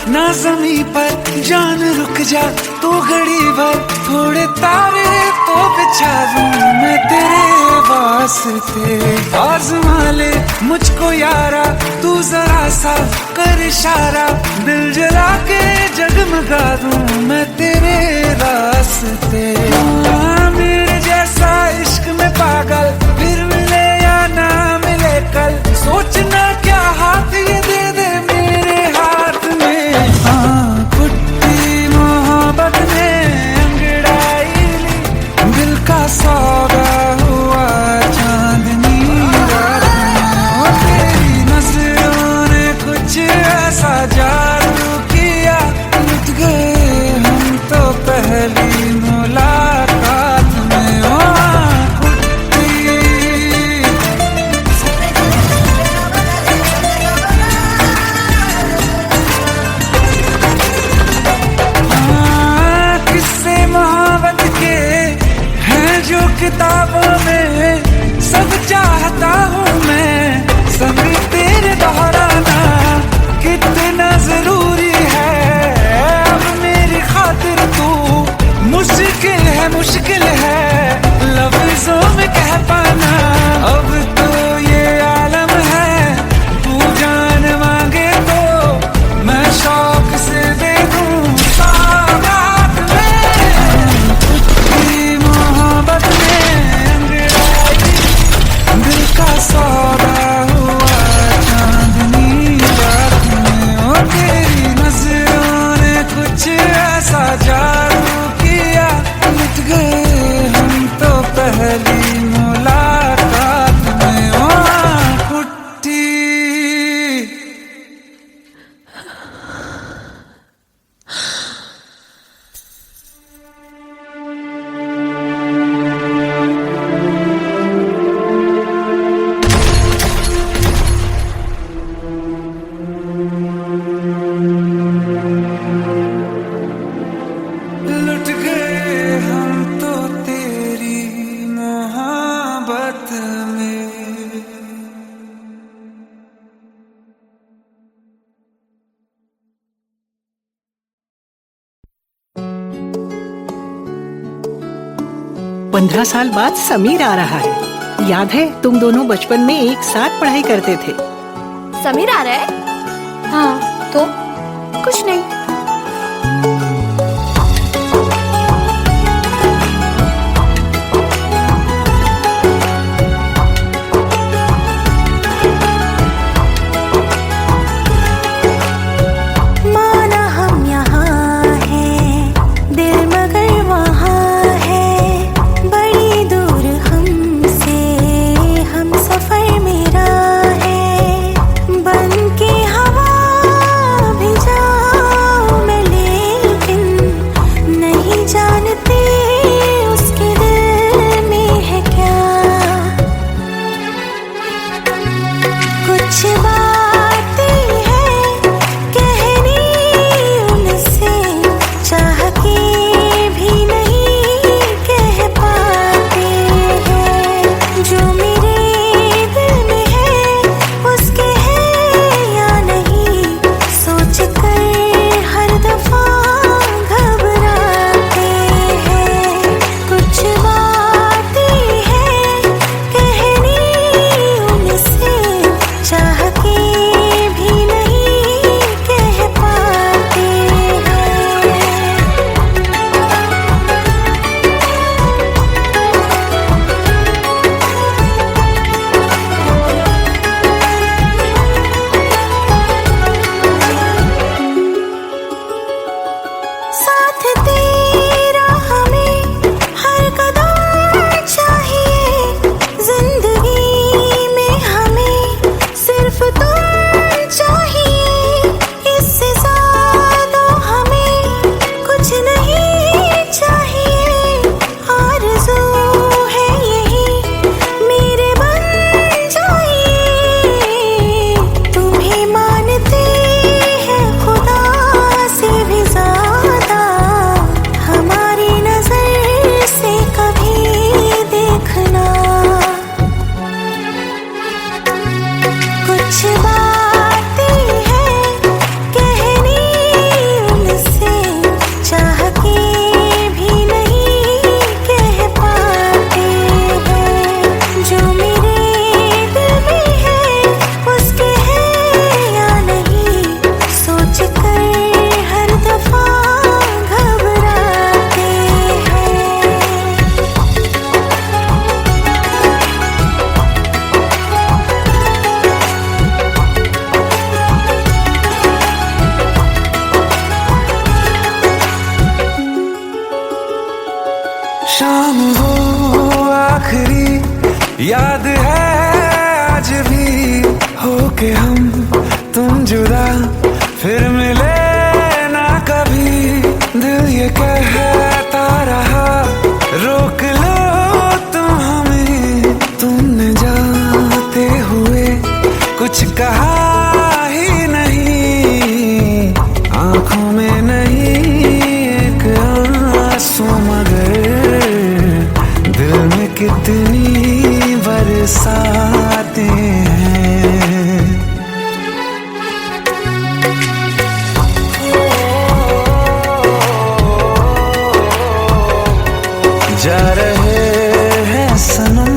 ना ज़मीं पर जान रुक जा तू घड़ी भर, थोड़े तारे तो बिछा दूं मैं तेरे वास्ते। आज़मा ले मुझको यारा, तू जरा सा कर इशारा, दिल जला के जगमगा दूं मैं तेरे रास्ते। मेरे जैसा इश्क में पागल फिर मिले या ना मिले कल, सोचना क्या हाथ ये दे दे मेरे हाथ में। कुट्टी मोहब्बत ने अंगड़ाई ली, दिल का सौदा हुआ चांदनी रात में। ओ तेरी नजरों ने कुछ ऐसा जादू किया, लुट गए हम तो पहली मुलाकात में। ओ कुट्टी किस्से मोहब्बत के हैं जो किताबों में, सब चाहता हूँ मैं संग तेरे दोहराना, कितना जरूरी है अब मेरी खातिर तू। मुश्किल है लफ्जों में कह पाना, अब तो ये आलम है, तू जान मांगे तो मैं शौक से दे दूं सौगात में। कुट्टी मोहब्बत ने अंगड़ाई, दिल का सौदा हुआ चांदनी रात में। ओ तेरी नजरों ने कुछ ऐसा जादू किया, लुट गए हम तो पहली मुलाकात में। ओ कुट्टी लुट गए हम तो तेरी मोहब्बत में। पंद्रह साल बाद समीर आ रहा है। याद है तुम दोनों बचपन में एक साथ पढ़ाई करते थे। समीर आ रहा है? हाँ तो कुछ नहीं। माना हम यहाँ हैं, दिल मगर वहाँ है, बड़ी दूर हमसे हम सफर मेरा है, बन के हवा भी जा याद है आज भी हो के हम तुम जुदा फिर मिले ना कभी। दिल ये कहता रहा रोक लो तुम हमें, तुमने जाते हुए कुछ कहा ही नहीं। आंखों में नहीं एक आंसू मगर दिल में कितनी बरसाते हैं। जा रहे हैं सनम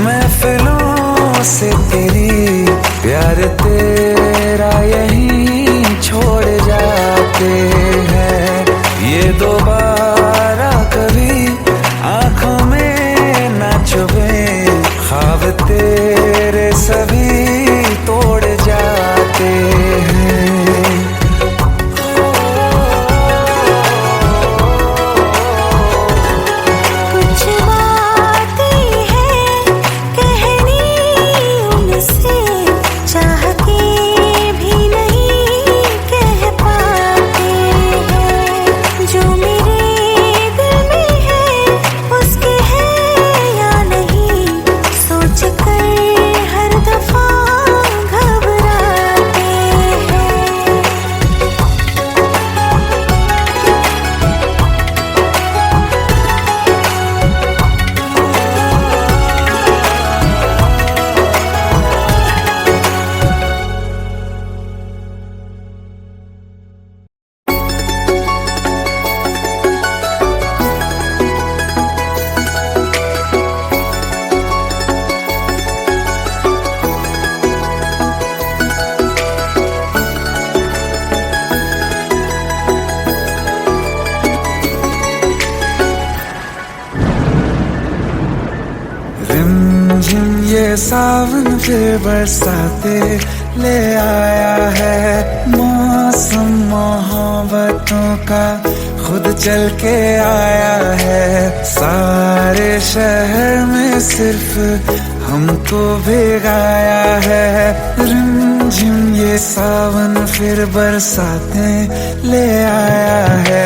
महफिलों से तेरी, प्यार तेरा यहीं छोड़ जाते हैं। ये दोबारा कभी आंखों में ना चुभे, ख्वाब तेरे सभी तोड़ जाते हैं। कुछ बातें हैं कहनी उनसे, चाह के भी नहीं कह पाते हैं। जो मेरे दिल में है उसके है या नहीं, सोच कर हर दफा घबराते हैं। रिमझिम ये सावन फिर बरसाते ले आया है। मौसम मोहब्बतों का खुद चल के आया है। सारे शहर में सिर्फ हमको भिगाया है। रिमझिम ये सावन फिर बरसाते ले आया है।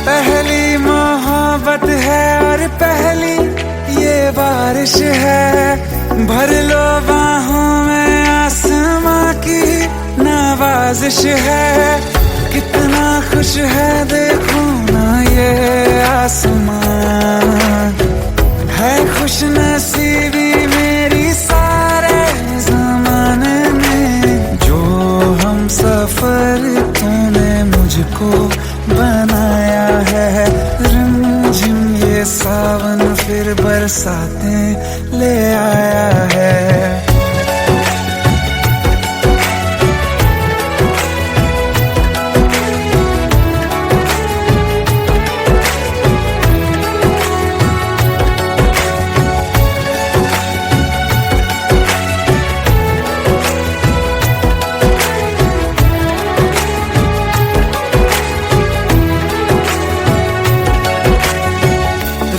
पहली मोहब्बत है और पहली ये बारिश है। भर लो बाहों में आसमां की नवाजिश है। कितना खुश है देखो ना ये आसमां, है खुश नसीबी मेरी सारे ज़माने में। जो हम सफर तूने मुझको बनाया है। रिमझिम ये सावन फिर बरसाते ले आया है।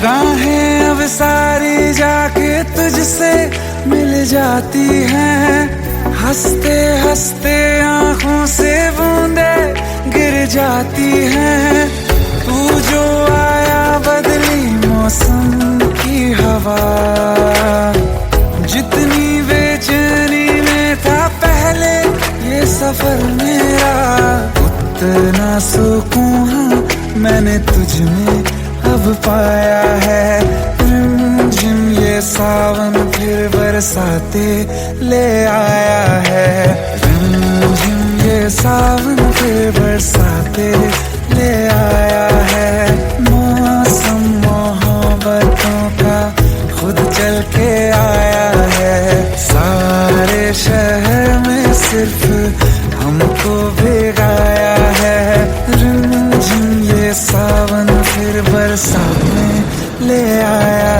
राहें अब सारी जाके तुझसे मिल जाती हैं। हंसते हंसते आंखों से बूंदे गिर जाती हैं। तू जो आया बदली मौसम की हवा, जितनी बेचैनी में था पहले ये सफर मेरा, उतना सुकून मैंने तुझ में अब पाया है। रिमझिम ये सावन फिर बरसाते ले आया है। रिमझिम ये सावन फिर बरसाते ले आया है। मौसम मोहब्बतों का खुद चल के आया है। सारे शहर में सिर्फ हमको भिगाया है। रिमझिम ये सावन फिर बरसात में ले आया